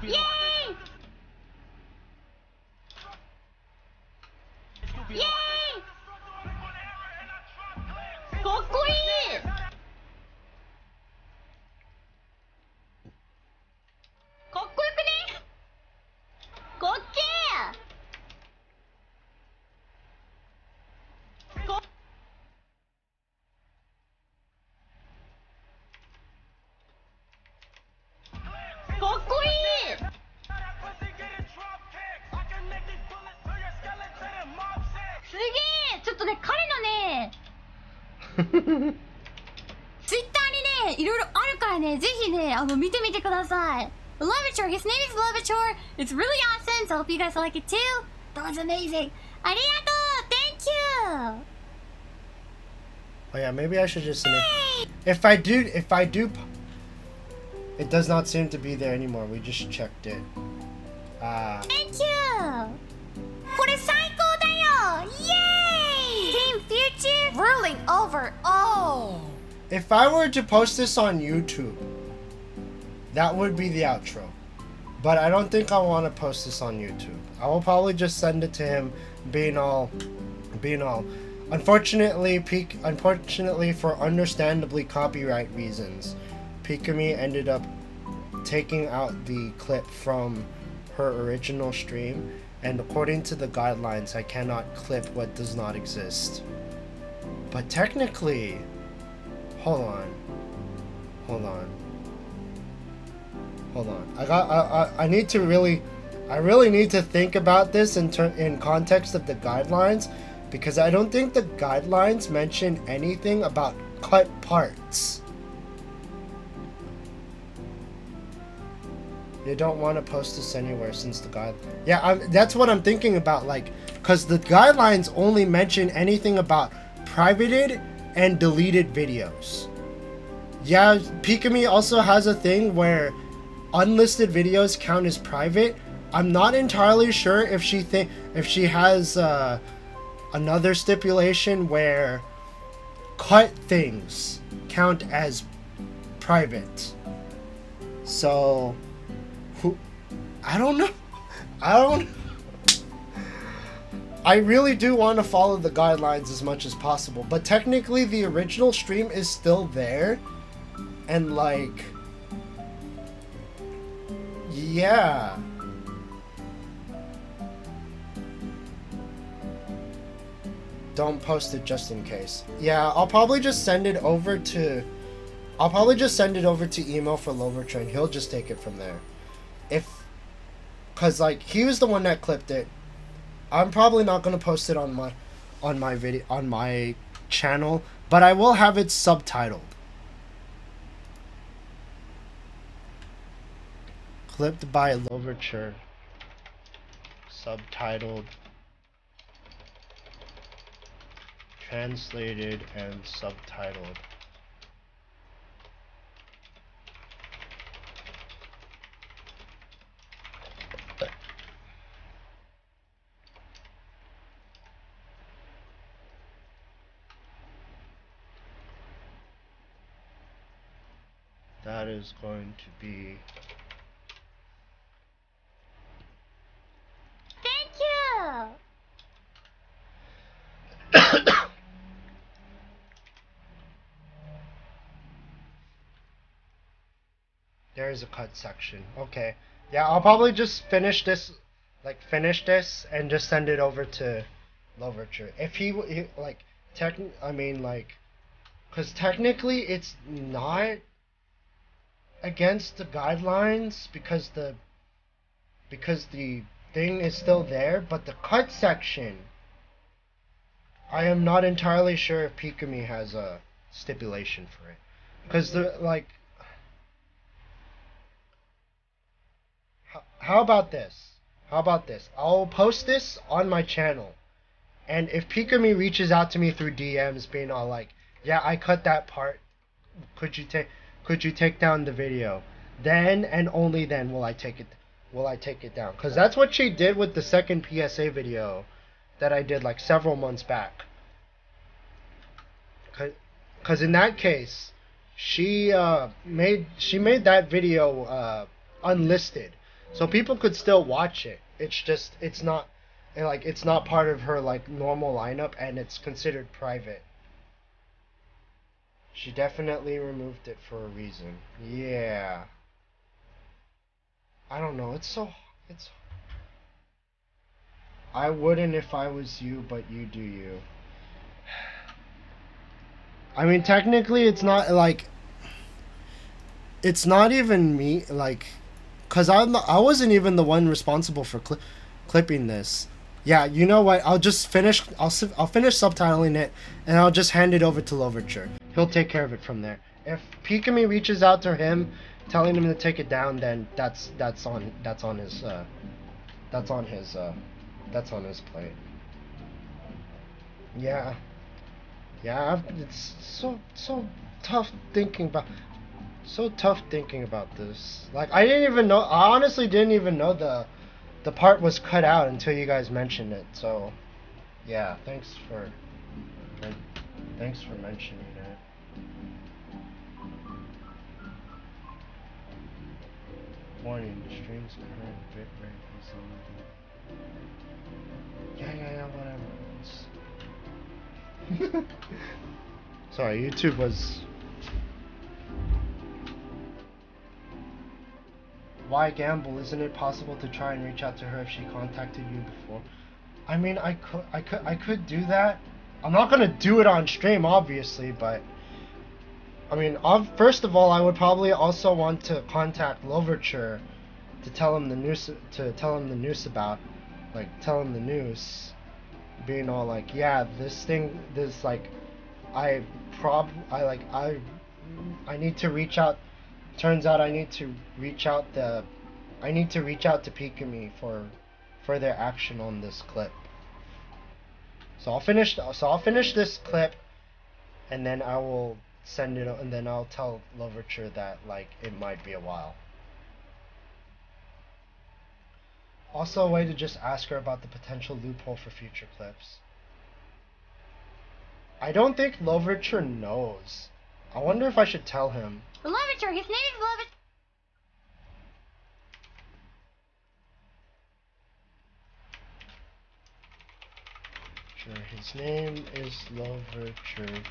Yay! Yay! かっこいい! Lovature, his name is Lovature. It's really awesome, so I hope you guys like it too. That was amazing. Arigato! Thank you! Oh yeah, maybe I should just... If I do... It does not seem to be there anymore. We just checked it. Ah. Thank you! これ最高だよ! Yay! Team Future ruling over all. If I were to post this on YouTube, that would be the outro. But I don't think I want to post this on YouTube. I will probably just send it to him being all. Unfortunately, for understandably copyright reasons, Pikamee ended up taking out the clip from her original stream, and according to the guidelines, I cannot clip what does not exist. But technically, hold on. I really need to think about this in context of the guidelines, because I don't think the guidelines mention anything about cut parts. You don't want to post this anywhere since the guide. Yeah, that's what I'm thinking about, like, because the guidelines only mention anything about privated and deleted videos. Yeah, Pikamee also has a thing where unlisted videos count as private. I'm not entirely sure if she has another stipulation where cut things count as private. So, I don't know. I really do want to follow the guidelines as much as possible, but technically the original stream is still there, and like, yeah. Don't post it just in case. Yeah, I'll probably just send it over to email for Lovertrain. He'll just take it from there. Cause like he was the one that clipped it. I'm probably not gonna post it on my channel, but I will have it subtitled. Clipped by Lovertrain. Subtitled. Translated and subtitled. That is going to be... Thank you! There's a cut section. Okay. Yeah, I'll probably just finish this and just send it over to Loverture. If he like, because technically it's not against the guidelines because the thing is still there, but the cut section, I am not entirely sure if Pikamee has a stipulation for it, because the like. How about this? I'll post this on my channel, and if Pikamee reaches out to me through DMs, being all like, "Yeah, I cut that part. Could you take down the video?" Then and only then will I take it down. Because that's what she did with the second PSA video that I did like several months back. Because in that case, she made that video unlisted. So people could still watch it. It's not part of her like normal lineup, and it's considered private. She definitely removed it for a reason. Yeah. I don't know. I wouldn't if I was you, but you do you. I mean, technically, it's not like. It's not even me, like. Cause I wasn't even the one responsible for clipping this. Yeah, you know what? I'll finish subtitling it, and I'll just hand it over to Loverture. He'll take care of it from there. If Pikamee reaches out to him, telling him to take it down, then that's on his plate. Yeah. It's so tough thinking about. So tough thinking about this. Like, I honestly didn't even know the part was cut out until you guys mentioned it. So, yeah, thanks for mentioning it. Warning, the stream's current bitrate is limited. Yeah, whatever. Sorry, YouTube was... Why gamble? Isn't it possible to try and reach out to her if she contacted you before? I mean, I could do that. I'm not gonna do it on stream, obviously, but I mean, first of all, I would probably also want to contact Louverture to tell him the news, about, like, tell him the news, being all like, yeah, this like, I need to reach out. Turns out I need to reach out to Pikamee for further action on this clip. So I'll finish this clip, and then I will send it, and then I'll tell Louverture that like it might be a while. Also, a way to just ask her about the potential loophole for future clips. I don't think Louverture knows. I wonder if I should tell him. Louverture, his name is Louverture. Sure, his name is Louverture.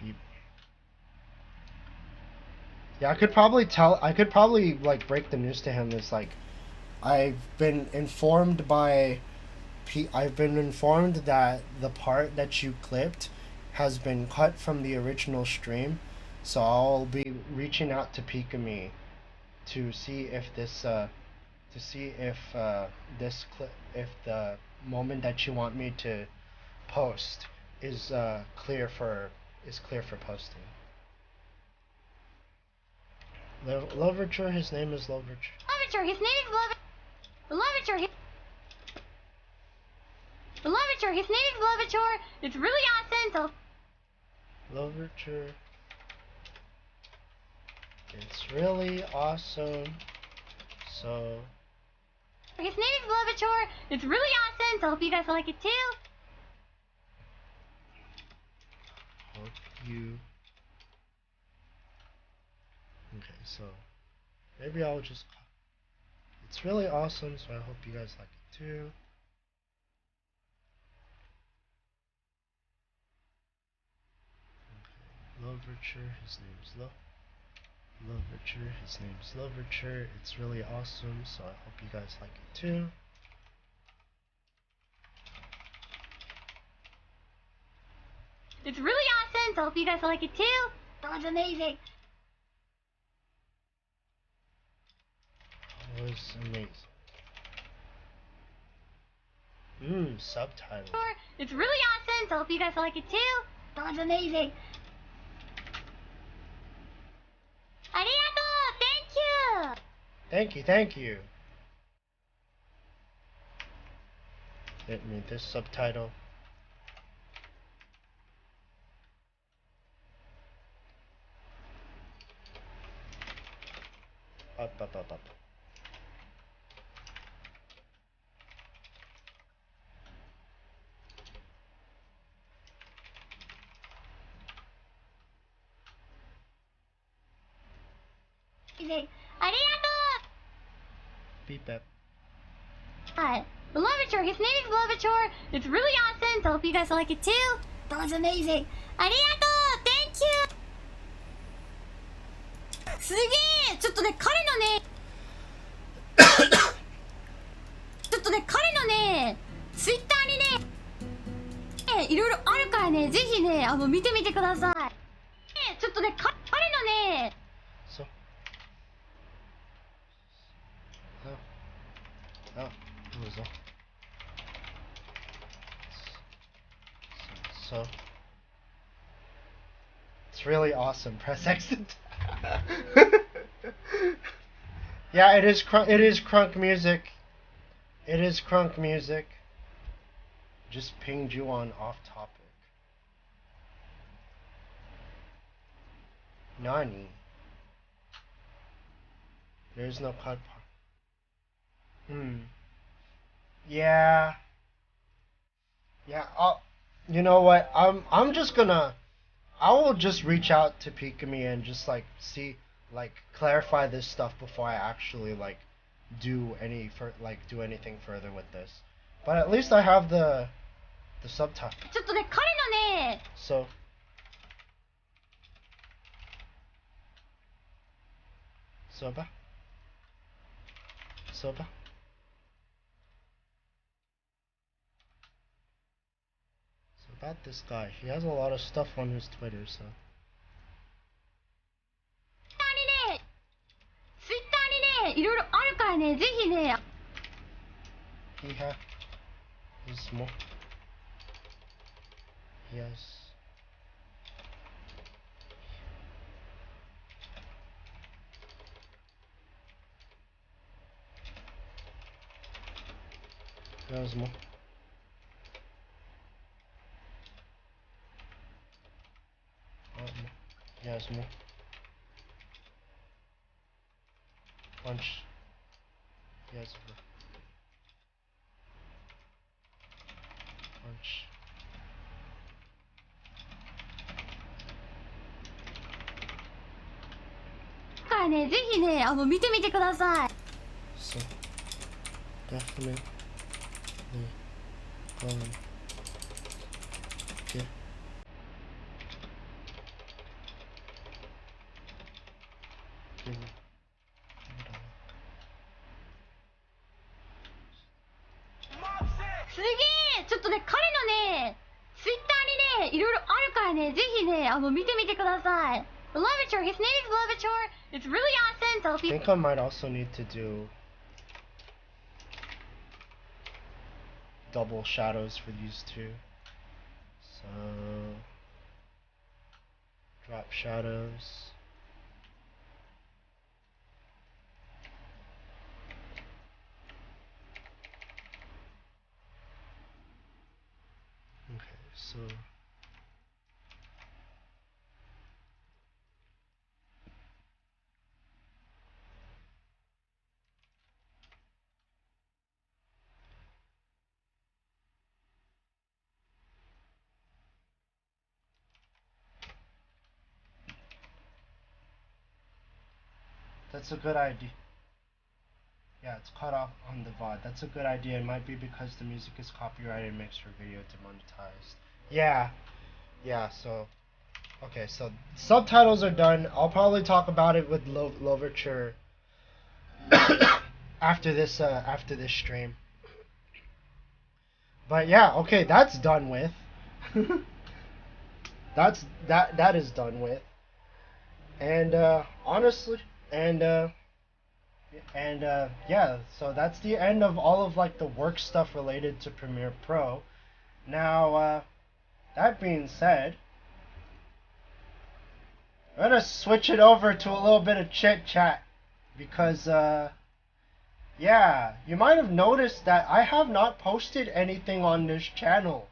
Beep. Yeah, I could probably like break the news to him. It's like, I've been informed that the part that you clipped has been cut from the original stream, so I'll be reaching out to Pikamee to see if if the moment that you want me to post is clear for posting. Louverture, his name is Louverture. Louverture, his name is Louverture. Louverture, Louverture, his name is Louverture. It's really awesome. So Louverture. It's really awesome. So his name is Louverture. It's really awesome. So I hope you guys like it too. Hope you. Okay, so maybe I'll just. It's really awesome, so I hope you guys like it too. Okay, Louverture, his name's Louverture, his name's Louverture. It's really awesome, so I hope you guys like it too. It's really awesome. So I hope you guys like it too. That was amazing. That was amazing. Subtitles. It's really awesome. So I hope you guys like it too. That was amazing. Arigato! Thank you! Thank you. Let me this subtitle. Up. Arigato! Beep up. Hi. Louverture, his name is Louverture. It's really awesome. So I hope you guys like it too. That was amazing. Arigato! Thank you! すげえちょっとね、彼のね、ツイッターにね、いろいろあるからね、ぜひね、見てみてください。ちょっとね、彼のね、So. Oh, what was that? So. It's really awesome. Press exit. Yeah, it is crunk music. It is crunk music. Just pinged you on off topic. Nani? There's no cut part. Yeah. Yeah, you know what? I will just reach out to Pikamee and just like see, like clarify this stuff before I actually like do anything further with this. But at least I have the subtitle. ちょっとね、彼のね、 So. Soba? Soba. So about this guy, he has a lot of stuff on his Twitter, so. ツイッターにね、いろいろあるからね、ぜひね。He has more. He has. He has more. He has more. Punch. He has more. Punch. からね、ぜひね、見てみてください。 So definitely getすげえ、ちょっとね、彼のね、ツイッターにね、いろいろあるからね、ぜひね、見てみてください。Lovator, his name is Lovator. It's really awesome. Tell I people. think I might also need to do double shadows for these two. So drop shadows. Okay, so that's a good idea. Yeah, it's cut off on the VOD. That's a good idea. It might be because the music is copyrighted and makes your video demonetized. Yeah. Yeah, so okay, so subtitles are done. I'll probably talk about it with Loverture after this stream. But yeah, okay, that's done with. that is done with. And honestly, and yeah, so that's the end of all of like the work stuff related to Premiere Pro. Now, that being said, I'm gonna switch it over to a little bit of chit-chat because yeah, you might have noticed that I have not posted anything on this channel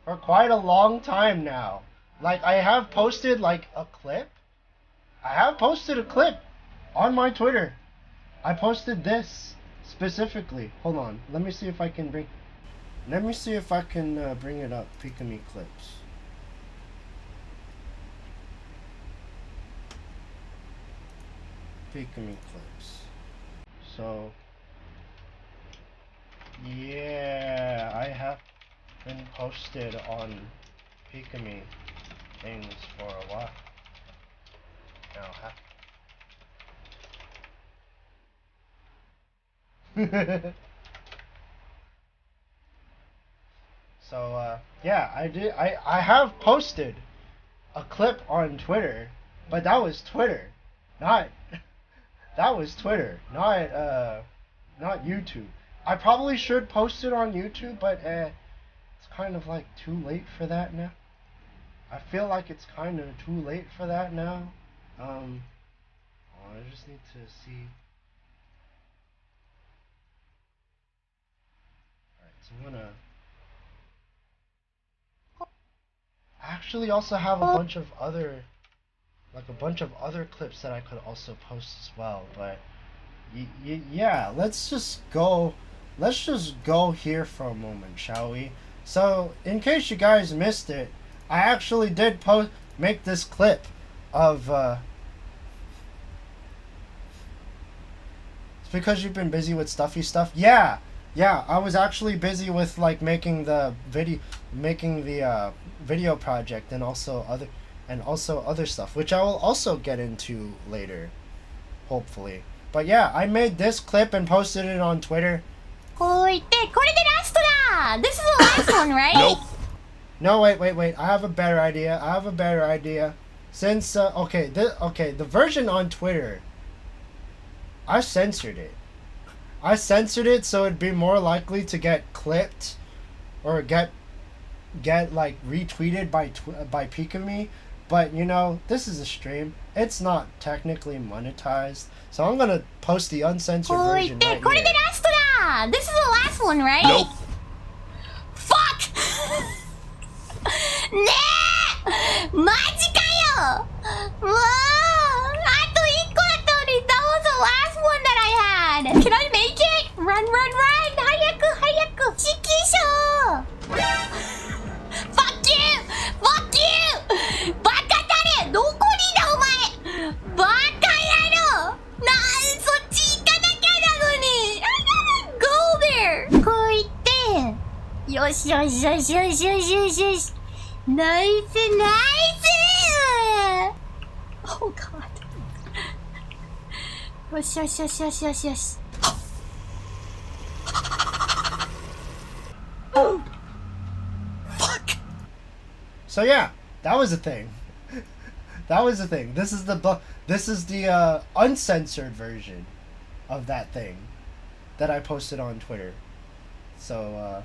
for quite a long time now. Like, I have posted like a clip. I have posted a clip on my Twitter. I posted this specifically. Hold on. Let me see if I can bring it up. Pikamee clips. Pikamee clips. So yeah, I have been posted on Pikamee things for a while now. So yeah, I have posted a clip on Twitter, but that was Twitter, not that was Twitter, not YouTube. I probably should post it on YouTube, but it's kind of like too late for that now. I feel like it's kind of too late for that now. I just need to see. Alright, so I'm gonna actually also have a bunch of other clips that I could also post as well, but yeah, let's just go here for a moment, shall we? So in case you guys missed it, I actually did make this clip of it's because you've been busy with stuffy stuff. Yeah, I was actually busy with like making the video project and also other stuff, which I will also get into later, hopefully. But yeah, I made this clip and posted it on Twitter. こう言って、これでラストだ This is the last one, right? Nope. No, wait. I have a better idea. Since the version on Twitter, I censored it. So it'd be more likely to get clipped or get like retweeted by Pikamee. But you know, this is a stream. It's not technically monetized, so I'm gonna post the uncensored こう version 言って、 right これで here. ラストだ This is the last one, right? Nope. Fuck! ねえマジかよもうあと1個だったのに That was the last one that I had! Can I make it? Run, run, run! 早く指揮者 Fuck you! Fuck you! バカタレどこにだお前バカ野郎そっち行かなきゃなのに I gotta go there! こう言ってよしナイスOh god よし So yeah, that was a thing. This is the uncensored version of that thing that I posted on Twitter. So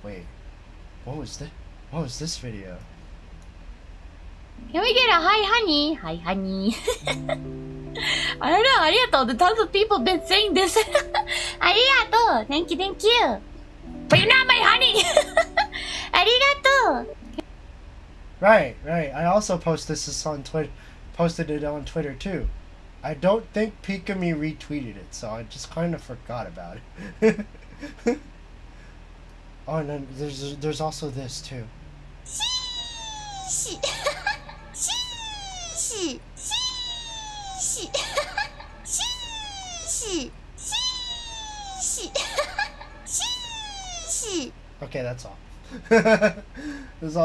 wait, what was this video? Can we get a hi honey? Hi honey. I don't know, ありがとう The tons of people been saying this. ありがとう Thank you. But you're not my honey. ありがとう Right. I also posted this on Twitter. Posted it on Twitter too. I don't think Pikamee retweeted it, so I just kind of forgot about it. Oh, and then there's also this too. Okay, that's all. That's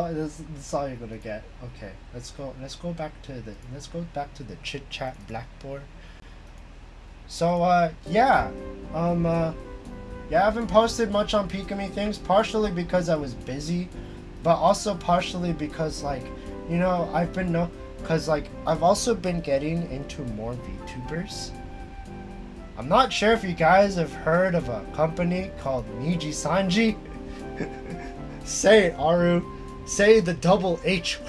all you're gonna get. Okay, let's go back to the chit-chat blackboard. So yeah, I haven't posted much on Pikamee things, partially because I was busy, but also partially because I've also been getting into more VTubers. I'm not sure if you guys have heard of a company called Niji Sanji. Say it, Aru. Say the double H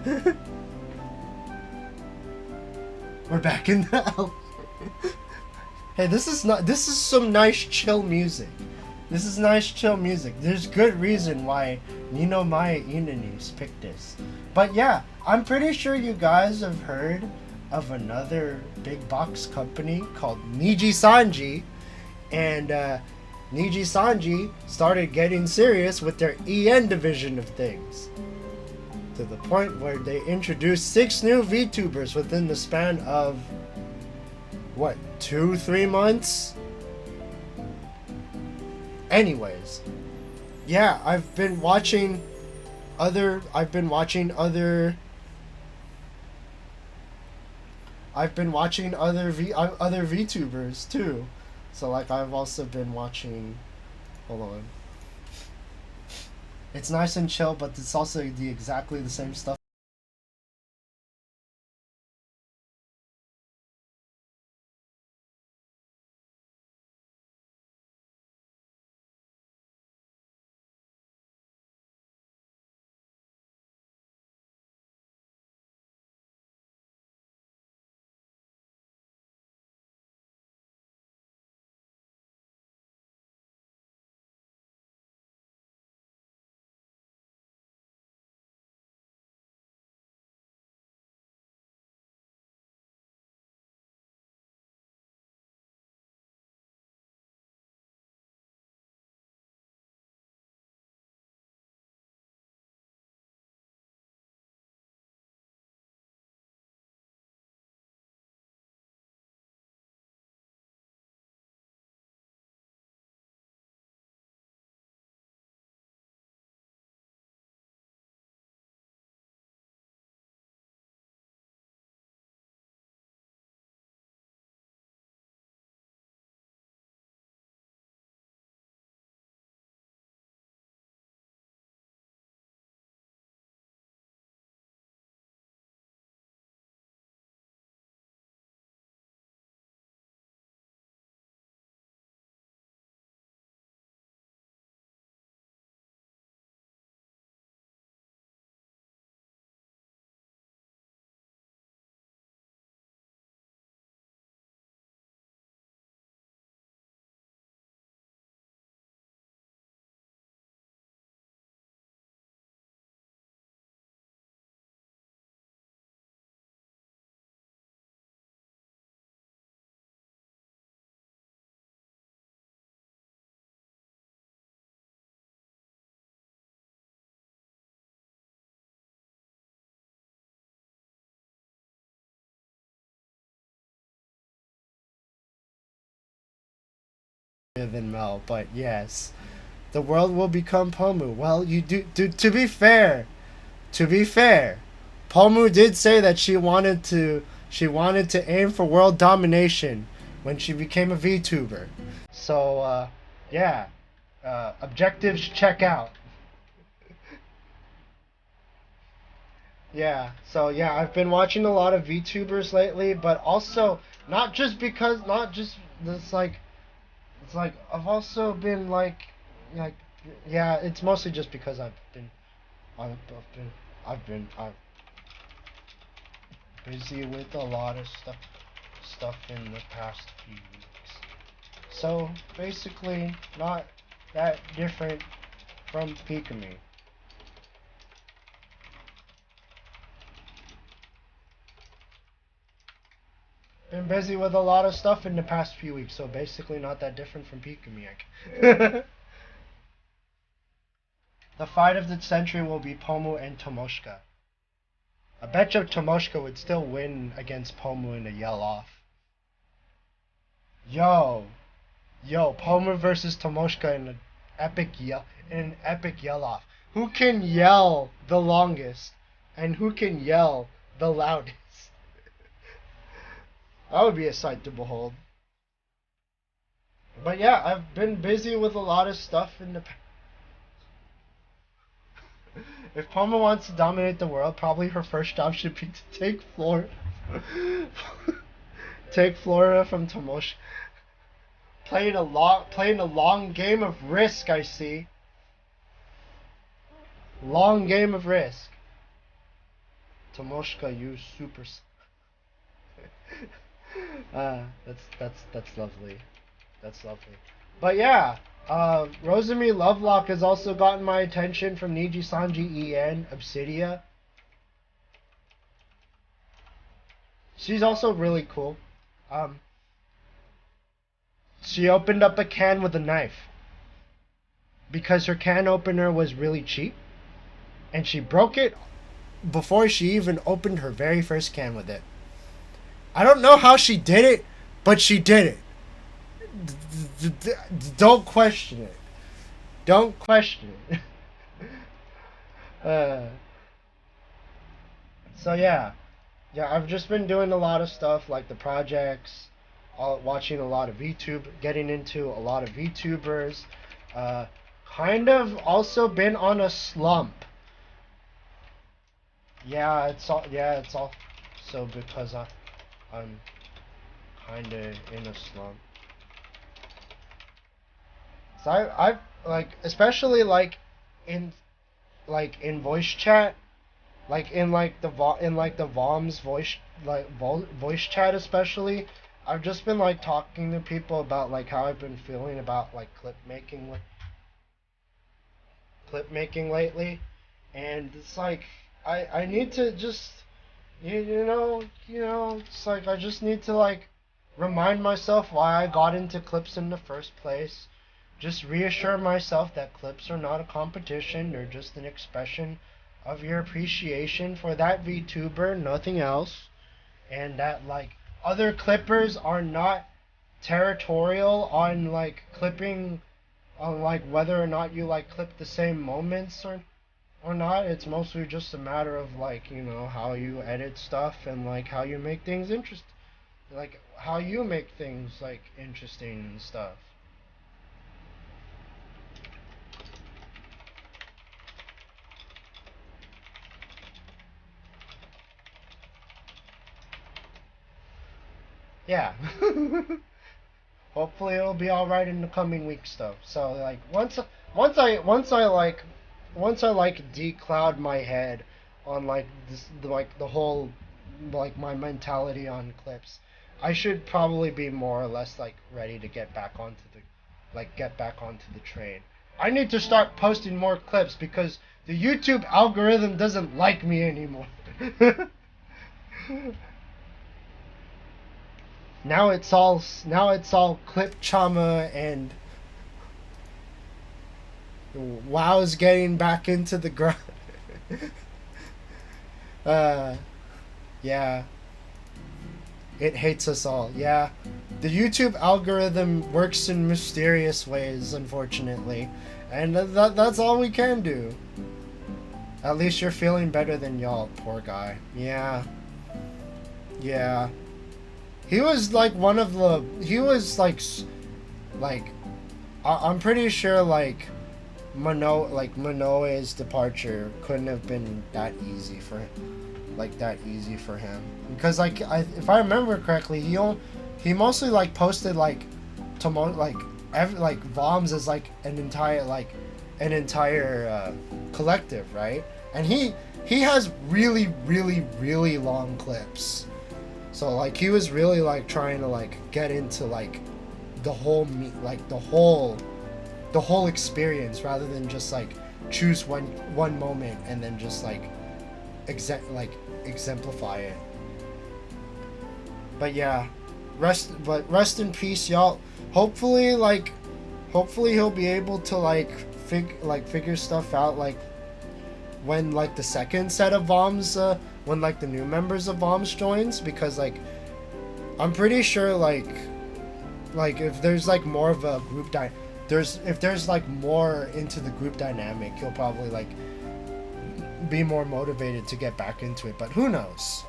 word. We're back in the house. Hey, this is some nice chill music. There's good reason why Nino Mai Inanis picked this. But yeah, I'm pretty sure you guys have heard of another big box company called Niji Sanji, and Niji Sanji started getting serious with their EN division of things, to the point where they introduced 6 new VTubers within the span of 2-3 months? Anyways, yeah, I've been watching other VTubers too. So like I've also been watching, hold on. It's nice and chill, but it's also exactly the same stuff than Mel, but yes. The world will become Pomu. Well, you do to be fair, Pomu did say that she wanted to aim for world domination when she became a VTuber. So yeah. Objectives check out. Yeah, so yeah, I've been watching a lot of VTubers lately, but also not just it's like I've also been like yeah, it's mostly just because I've been busy with a lot of stuff in the past few weeks. So basically not that different from Pikamee. Been busy with a lot of stuff in the past few weeks, so basically not that different from Pikamee. The fight of the century will be Pomu and Tomoshka. I bet you Tomoshka would still win against Pomu in a yell off. Yo, Pomu versus Tomoshka in an epic yell off. Who can yell the longest and who can yell the loudest? That would be a sight to behold. But yeah, I've been busy with a lot of stuff in the past. If Pomu wants to dominate the world, probably her first job should be to take Florida. Take Florida from Tomoshka. Playing a long game of Risk, I see. Long game of Risk. Tomoshka, you super. That's lovely. That's lovely. But yeah, Rosemi Lovelock has also gotten my attention from Niji Sanji En Obsidia. She's also really cool. She opened up a can with a knife because her can opener was really cheap, and she broke it before she even opened her very first can with it. I don't know how she did it, but she did it. Don't question it. Don't question it. So yeah, I've just been doing a lot of stuff like the projects, watching a lot of VTube, getting into a lot of VTubers. Kind of also been on a slump. Yeah, it's also because I'm kind of in a slump. So I've like, especially like in voice chat, like in like the Vom's voice chat especially. I've just been like talking to people about like how I've been feeling about like clip making lately, and it's like I need to just you know it's like I just need to like remind myself why I got into clips in the first place. Just reassure myself that clips are not a competition, they're just an expression of your appreciation for that VTuber, nothing else. And that like other clippers are not territorial on like clipping, on like whether or not you like clip the same moments or not. It's mostly just a matter of like, you know, how you edit stuff and like how you make things interesting, like how you make things like interesting and stuff. Yeah. Hopefully it'll be all right in the coming weeks though. So like once I decloud my head on like this, like the whole, like my mentality on clips, I should probably be more or less like ready to get back onto the train. I need to start posting more clips because the YouTube algorithm doesn't like me anymore. Now it's all clip chama, and WoW's getting back into the grind. Yeah. It hates us all. Yeah. The YouTube algorithm works in mysterious ways, unfortunately. And that's all we can do. At least you're feeling better than y'all, poor guy. Yeah. Yeah. He was like one of the... He was like... I'm pretty sure like... Manoe's departure couldn't have been that easy for him. Because like if I remember correctly, he mostly like posted like VOMs as like an entire collective, right? And he has really long clips. So like he was really like trying to like get into like the whole experience rather than just like choose one moment and then just like exemplify it. But yeah, rest in peace, y'all. Hopefully he'll be able to figure stuff out like when like the second set of VOMs when like the new members of VOMs joins, because like I'm pretty sure like if there's like more of a group if there's like more into the group dynamic, he'll probably like be more motivated to get back into it. But who knows?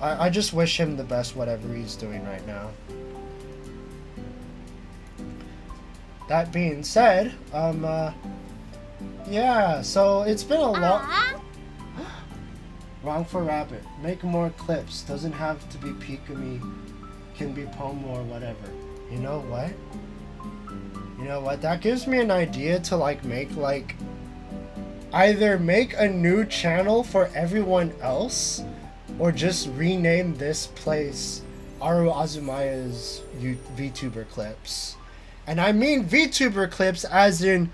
I just wish him the best, whatever he's doing right now. That being said, yeah, so it's been a long... Wrong for rabbit. Make more clips. Doesn't have to be Pikamee. Can be Pomo or whatever. You know what? That gives me an idea to make either make a new channel for everyone else, or just rename this place Aru Azumaya's VTuber clips. And I mean VTuber clips as in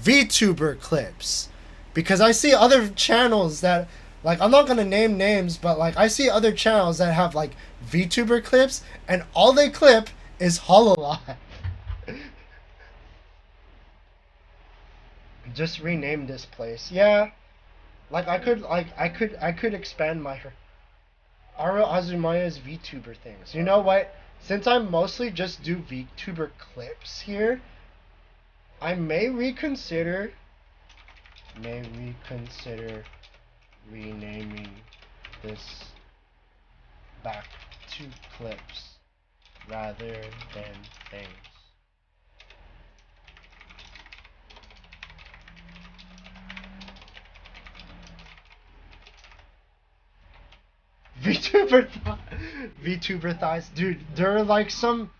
VTuber clips. Because I see other channels that, I'm not gonna name names, but I see other channels that have VTuber clips, and all they clip is Hololive. Just rename this place. Yeah. I could expand my Aru Azumaya's VTuber things. You know what? Since I mostly just do VTuber clips here, I may reconsider renaming this back to clips rather than things. VTuber thighs, dude. There are some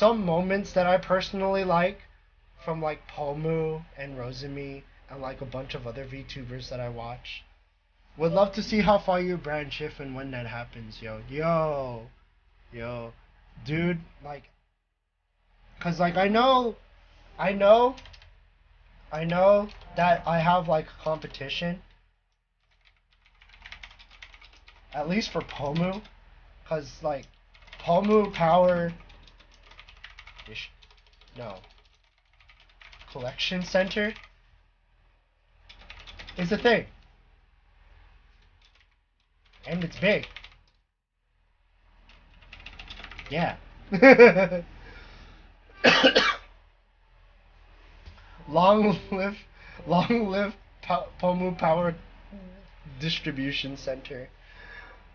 moments that I personally like from Pomu and Rosemi and a bunch of other VTubers that I watch. Would love to see how far you branch if and when that happens, yo, dude. Cause I know that I have competition. At least for Pomu, cause Pomu Power, Collection Center is a thing, and it's big. Yeah. Long live Pomu Power Distribution Center.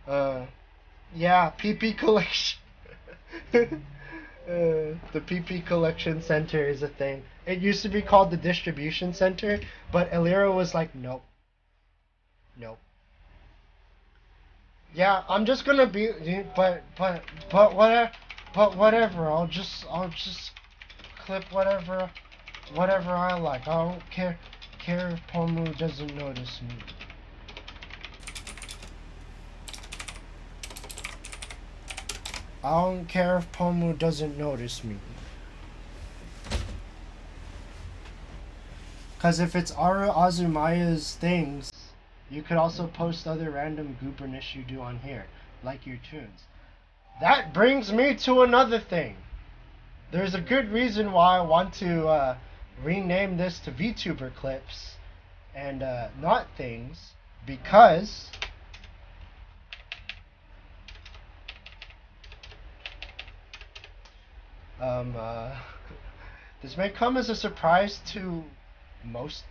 Yeah, PP Collection. The PP Collection Center is a thing. It used to be called the Distribution Center, but Elira was like, nope. Yeah, I'm just gonna be, but whatever. I'll just clip whatever I like. I don't care if Pomu doesn't notice me. I don't care if Pomu doesn't notice me. Cause if it's Aru Azumaya's things, you could also post other random gooberness you do on here, like your tunes. That brings me to another thing. There's a good reason why I want to rename this to VTuber clips and not things, because Um, uh, this may come as a surprise to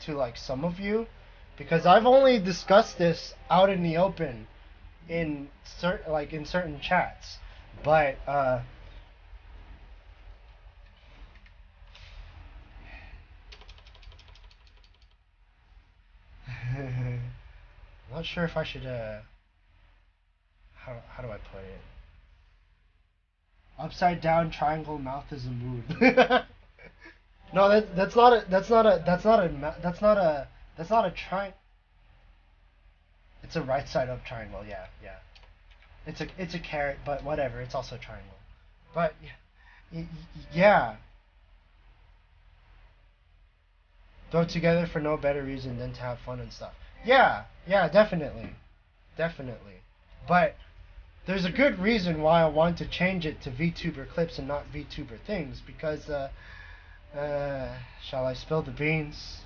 like some of you, because I've only discussed this out in the open in certain chats, but I'm not sure if I should how do I put it? Upside down triangle mouth is a mood. No, that's not a tri. It's a right side up triangle. Yeah, yeah. It's a carrot, but whatever. It's also a triangle. But yeah, throw together for no better reason than to have fun and stuff. Yeah, yeah, definitely, definitely. But there's a good reason why I want to change it to VTuber clips and not VTuber things, because shall I spill the beans?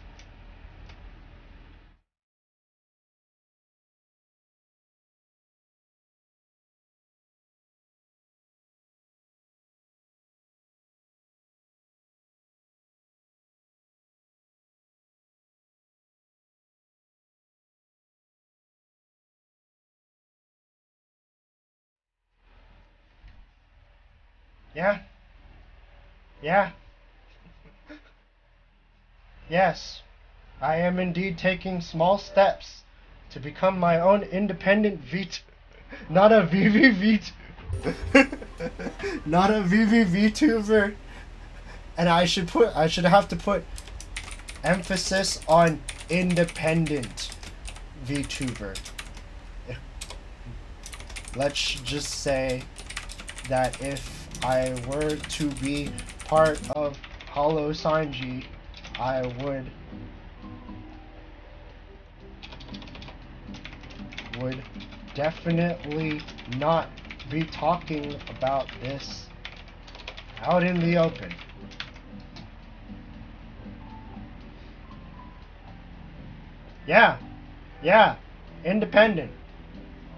Yeah, yeah, yes. I am indeed taking small steps to become my own independent VT, not a VVV, not a VVVTuber. And I should have to put emphasis on independent VTuber. Let's just say that if I were to be part of Hollow Sanji, I would definitely not be talking about this out in the open. Yeah, yeah, independent.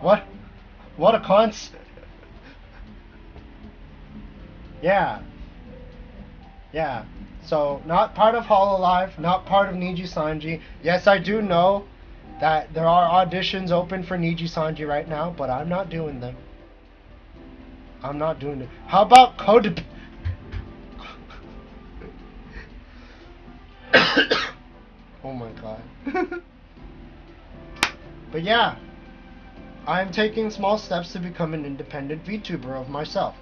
What a concept. Yeah, yeah. So, not part of Hololive, not part of Niji Sanji. Yes, I do know that there are auditions open for Niji Sanji right now, but I'm not doing them. I'm not doing it. How about codep... Oh my god. But yeah, I'm taking small steps to become an independent VTuber of myself.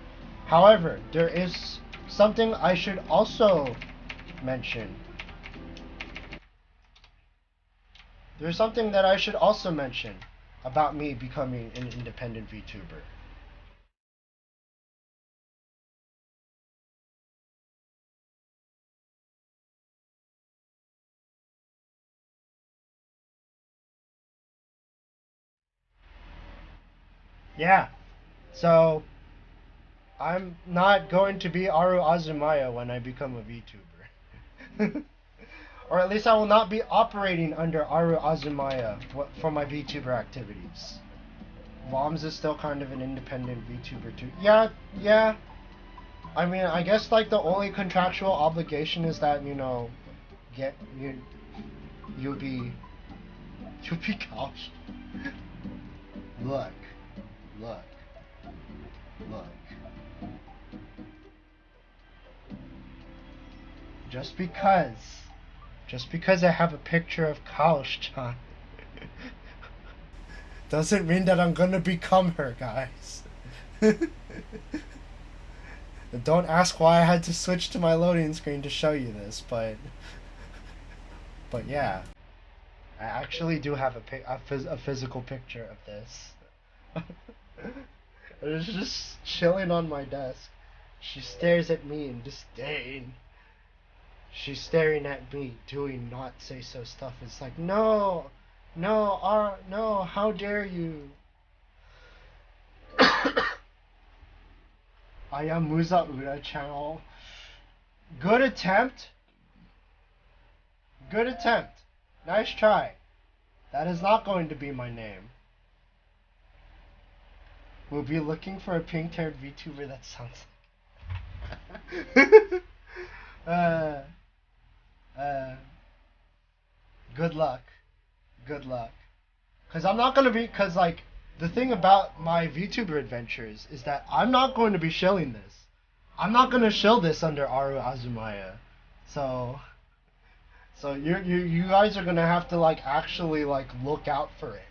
However, there is something I should also mention. There's something that I should also mention about me becoming an independent VTuber. Yeah, so I'm not going to be Aru Azumaya when I become a VTuber. Or at least I will not be operating under Aru Azumaya for my VTuber activities. Voms is still kind of an independent VTuber too. Yeah, yeah. I mean, I guess like the only contractual obligation is that, you know, you'll be couched. Look, look, look. Just because I have a picture of Kaush-chan doesn't mean that I'm gonna become her, guys. Don't ask why I had to switch to my loading screen to show you this, but yeah, I actually do have a physical picture of this. It's just chilling on my desk. She stares at me in disdain. She's staring at me doing not say so stuff. It's like, no, no, how dare you? Ayamuza Ura channel. Good attempt. Good attempt. Nice try. That is not going to be my name. We'll be looking for a pink-haired VTuber that sounds like... uh, good luck. Good luck. Cause I'm not gonna be. Cause like the thing about my VTuber adventures is that I'm not going to be shilling this. I'm not gonna shill this under Aru Azumaya. So. So you guys are gonna have to like actually like look out for it.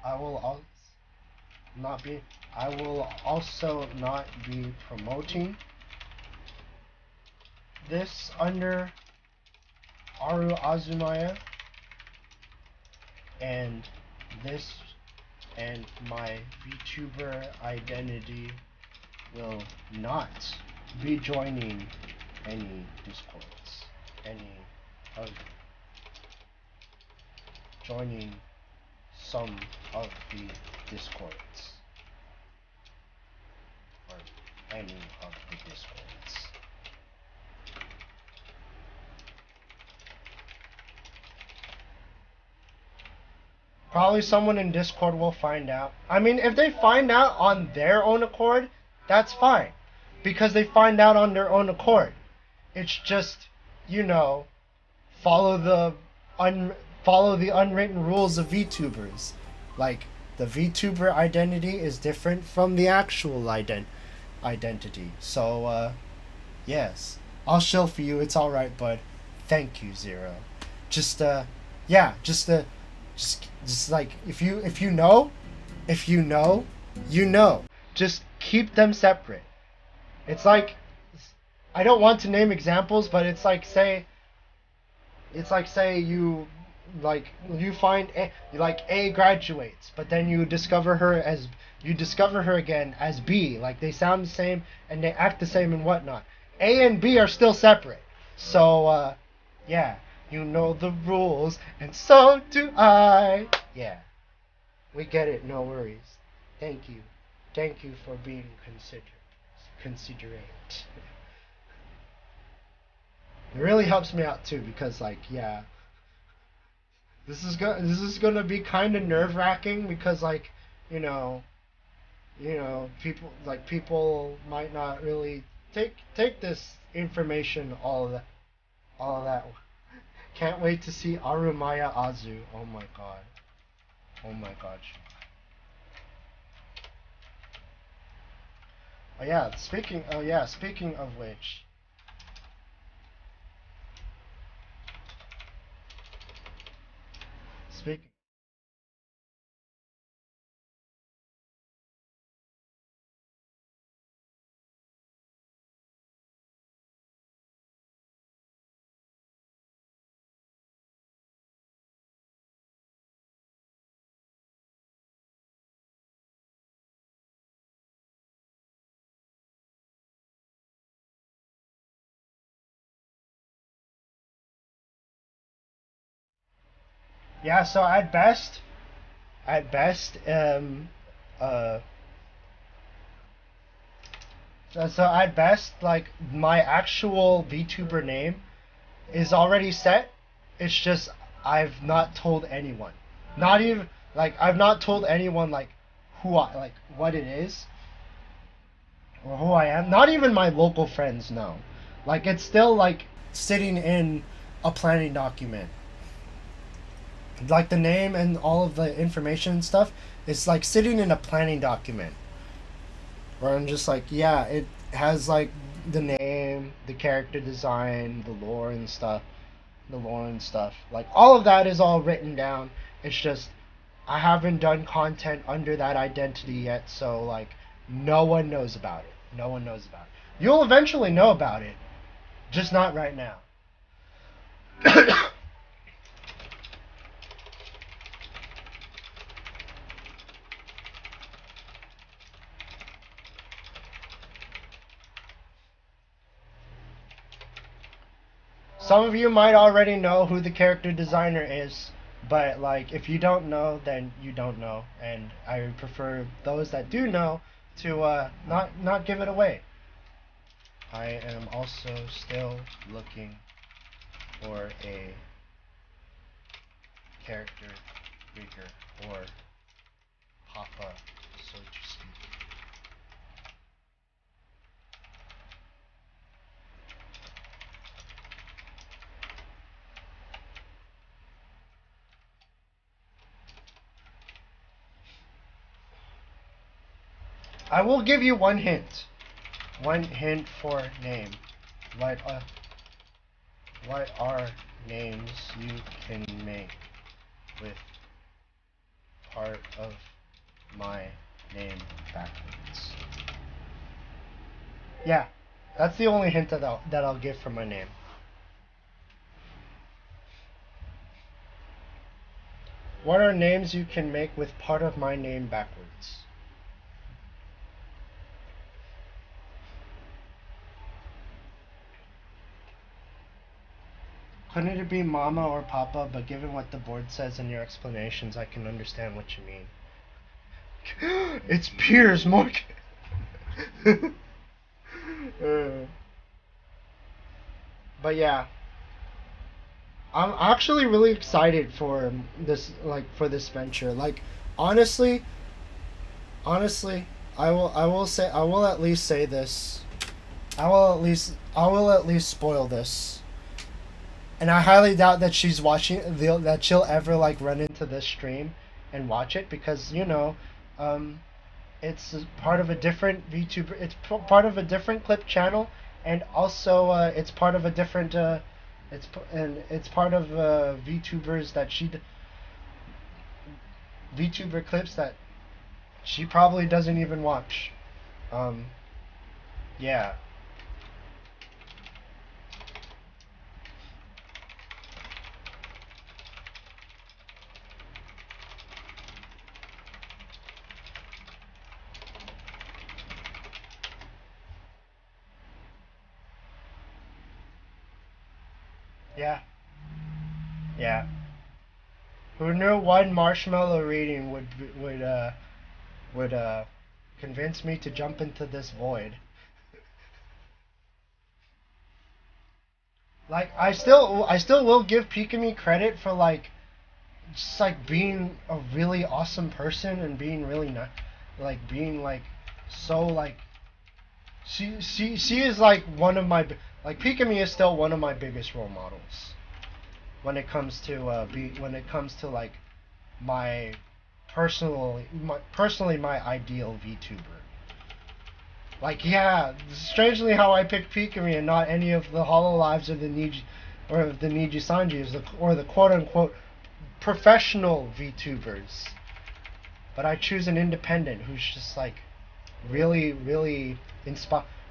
I will not be. I will also not be promoting this under Aru Azumaya, and this and my VTuber identity will not be joining any discords, any of joining some of the discords, or any of the discords. Probably someone in Discord will find out. I mean, if they find out on their own accord, that's fine. Because they find out on their own accord. It's just, you know, follow the unwritten rules of VTubers. Like, the VTuber identity is different from the actual identity. So, yes. I'll shill for you, it's alright, bud. Thank you, Zero. Just like if you know, you know. Just keep them separate. It's like, I don't want to name examples, but it's like say you find A graduates, but then you discover her again as B. Like they sound the same and they act the same and whatnot. A and B are still separate. So yeah, you know the rules, and so do I. Yeah, we get it. No worries. Thank you for being considerate. It really helps me out too because like yeah, this is gonna be kind of nerve-wracking because like you know people might not really take this information all of that. Can't wait to see Arumaya Azu. Oh my god. Oh my gosh. Speaking of which, speaking yeah, so at best uh so at best like my actual VTuber name is already set. It's just I've not told anyone. Not even like I've not told anyone like what it is or who I am. Not even my local friends know. Like it's still like sitting in a planning document. Like the name and all of the information and stuff is like sitting in a planning document. Where I'm just like, yeah, it has like the name, the character design, the lore and stuff. Like all of that is all written down. It's just I haven't done content under that identity yet, so like no one knows about it. No one knows about it. You'll eventually know about it, just not right now. Some of you might already know who the character designer is, but like if you don't know, then you don't know, and I prefer those that do know to not give it away. I am also still looking for a character figure or papa, so to speak. I will give you one hint. One hint for name. What are names you can make with part of my name backwards? Yeah, that's the only hint that I'll give for my name. What are names you can make with part of my name backwards? Couldn't it be Mama or Papa, but given what the board says in your explanations, I can understand what you mean. It's Piers Morgan. But yeah, I'm actually really excited for this, for this venture. Honestly, I will at least say this. I will at least spoil this. And I highly doubt that she's watching that she'll ever run into this stream and watch it, because it's part of a different VTuber. It's part of a different clip channel, and also it's part of a different it's part of VTubers that VTuber clips that she probably doesn't even watch. Yeah. Yeah. Yeah. Who knew one marshmallow reading would convince me to jump into this void? I still will give Pikamee credit for just being a really awesome person and being really not being so she is one of my Pikamee is still one of my biggest role models when it comes to my personally my ideal VTuber. Yeah, strangely how I picked Pikamee and not any of the Hololives or the Niji Sanjis or the quote unquote professional VTubers. But I choose an independent who's just really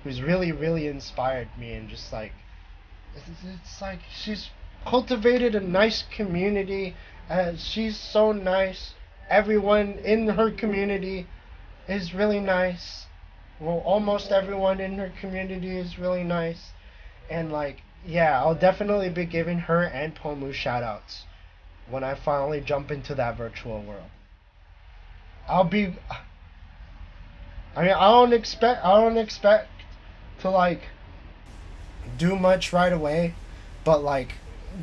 who's really inspired me, and just it's she's cultivated a nice community. She's so nice. Everyone in her community is really nice. Well, almost everyone in her community is really nice. And yeah, I'll definitely be giving her and Pomu shoutouts when I finally jump into that virtual world. I mean, I don't expect to do much right away, but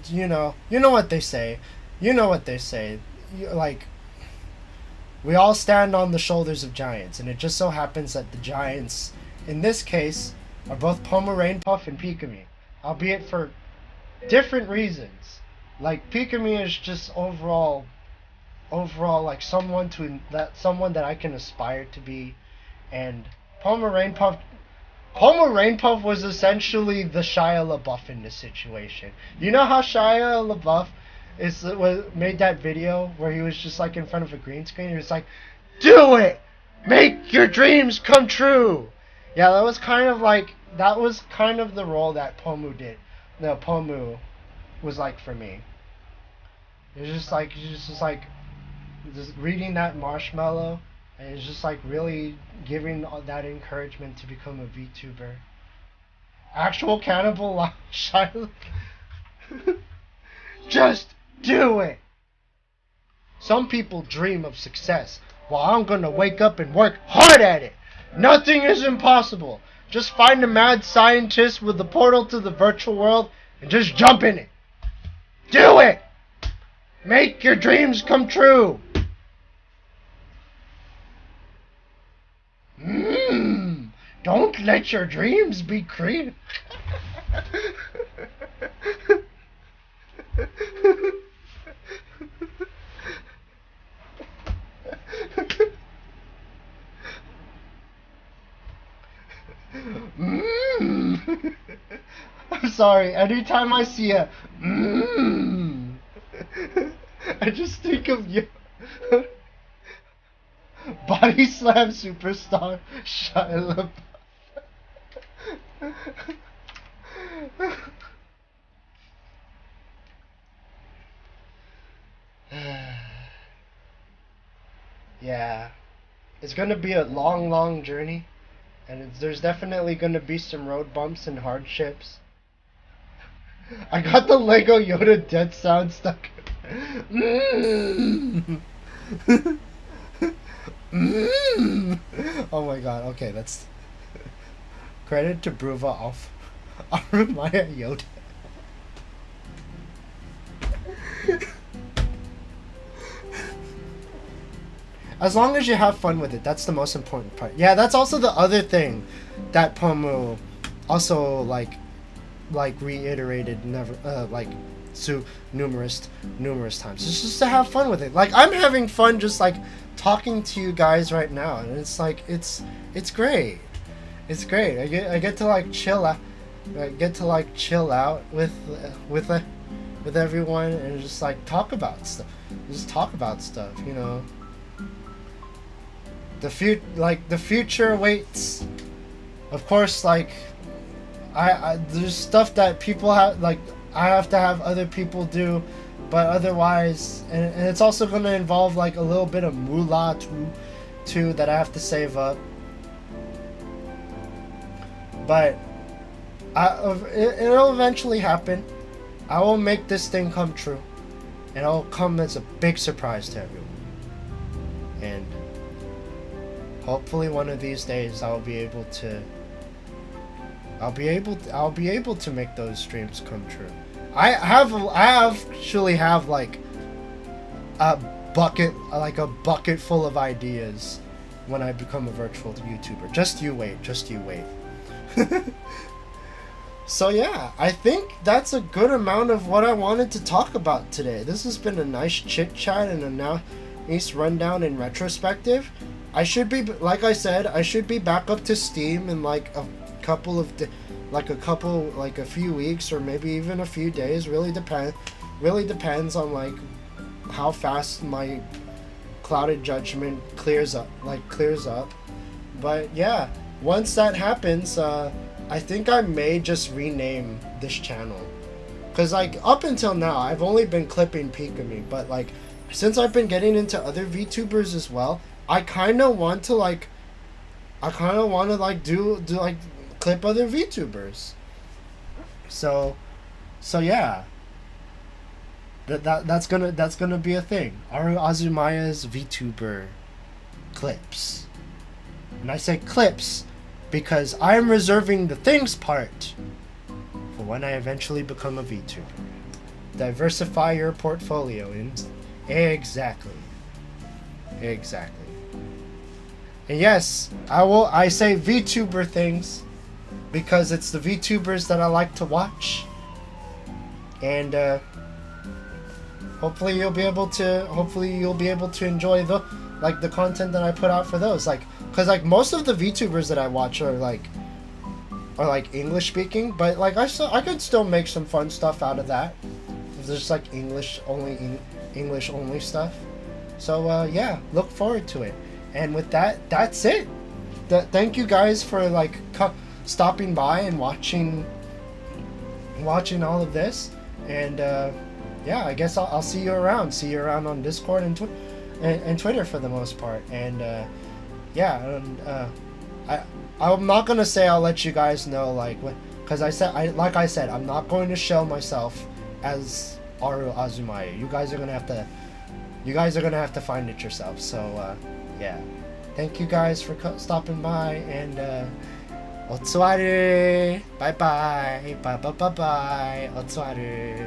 you know what they say. You know what they say. We all stand on the shoulders of giants, and it just so happens that the giants, in this case, are both Rainpuff and Pikamee, albeit for different reasons. Pikamee is just overall someone that I can aspire to be, and Rainpuff was essentially the Shia LaBeouf in this situation. You know how Shia LaBeouf made that video where he was just in front of a green screen? He was like, "Do it! Make your dreams come true!" Yeah, that was kind of the role that Pomu did. No, Pomu was for me. It was just just reading that marshmallow, and it's just really giving that encouragement to become a VTuber. Actual cannibal Shia. Just do it! Some people dream of success, while I'm gonna wake up and work hard at it. Nothing is impossible. Just find a mad scientist with a portal to the virtual world and just jump in it. Do it! Make your dreams come true! Don't let your dreams be created. I'm sorry. Anytime I see a I just think of you. Body slam superstar Shia LaBeouf. Yeah, it's gonna be a long, long journey, and there's definitely gonna be some road bumps and hardships. I got the Lego Yoda death sound stuck. Oh my god, okay, that's credit to Bruva off Arumaya Yoda. As long as you have fun with it, that's the most important part. Yeah, that's also the other thing that Pomu also like reiterated numerous times. It's just to have fun with it. Like I'm having fun just like talking to you guys right now, and it's like it's great. It's great. I get to like chill out. I get to like chill out with everyone and just like talk about stuff. Just talk about stuff, you know. The future awaits. Of course, like I there's stuff that people have, like I have to have other people do, but otherwise, and it's also going to involve like a little bit of moolah too that I have to save up. But it'll eventually happen. I will make this thing come true, and it'll come as a big surprise to everyone. And hopefully one of these days I'll be able to make those dreams come true. I actually have like a bucket full of ideas when I become a virtual YouTuber. Just you wait. So yeah, I think that's a good amount of what I wanted to talk about today. This has been a nice chit chat and a nice rundown in retrospective. I should be, like I said, I should be back up to Steam in like a few weeks or maybe even a few days. Really depends on like how fast my clouded judgment clears up. But yeah, once that happens, I think I may just rename this channel, cause like up until now I've only been clipping Pikamee, but like since I've been getting into other VTubers as well, I kind of want to do like clip other VTubers. So yeah. That's gonna be a thing. Aru Azumaya's VTuber clips. And I say clips because I'm reserving the things part for when I eventually become a VTuber. Diversify your portfolio in exactly. And yes, I say VTuber things because it's the VTubers that I like to watch. And hopefully you'll be able to enjoy the content that I put out for those. Like, cause like most of the VTubers that I watch are like English speaking, but like I could still make some fun stuff out of that. If there's like English only stuff. So yeah, look forward to it. And with that, that's it. Thank you guys for like stopping by and watching all of this. And yeah, I guess I'll see you around. See you around on Discord and Twitter for the most part. And yeah, and I'm not gonna say I'll let you guys know like what, because I said I'm not going to show myself as Aru Azumaya. You guys are gonna have to find it yourself. So yeah, thank you guys for stopping by, and otsuwaru, bye bye, bye bye bye bye, otsuwaru.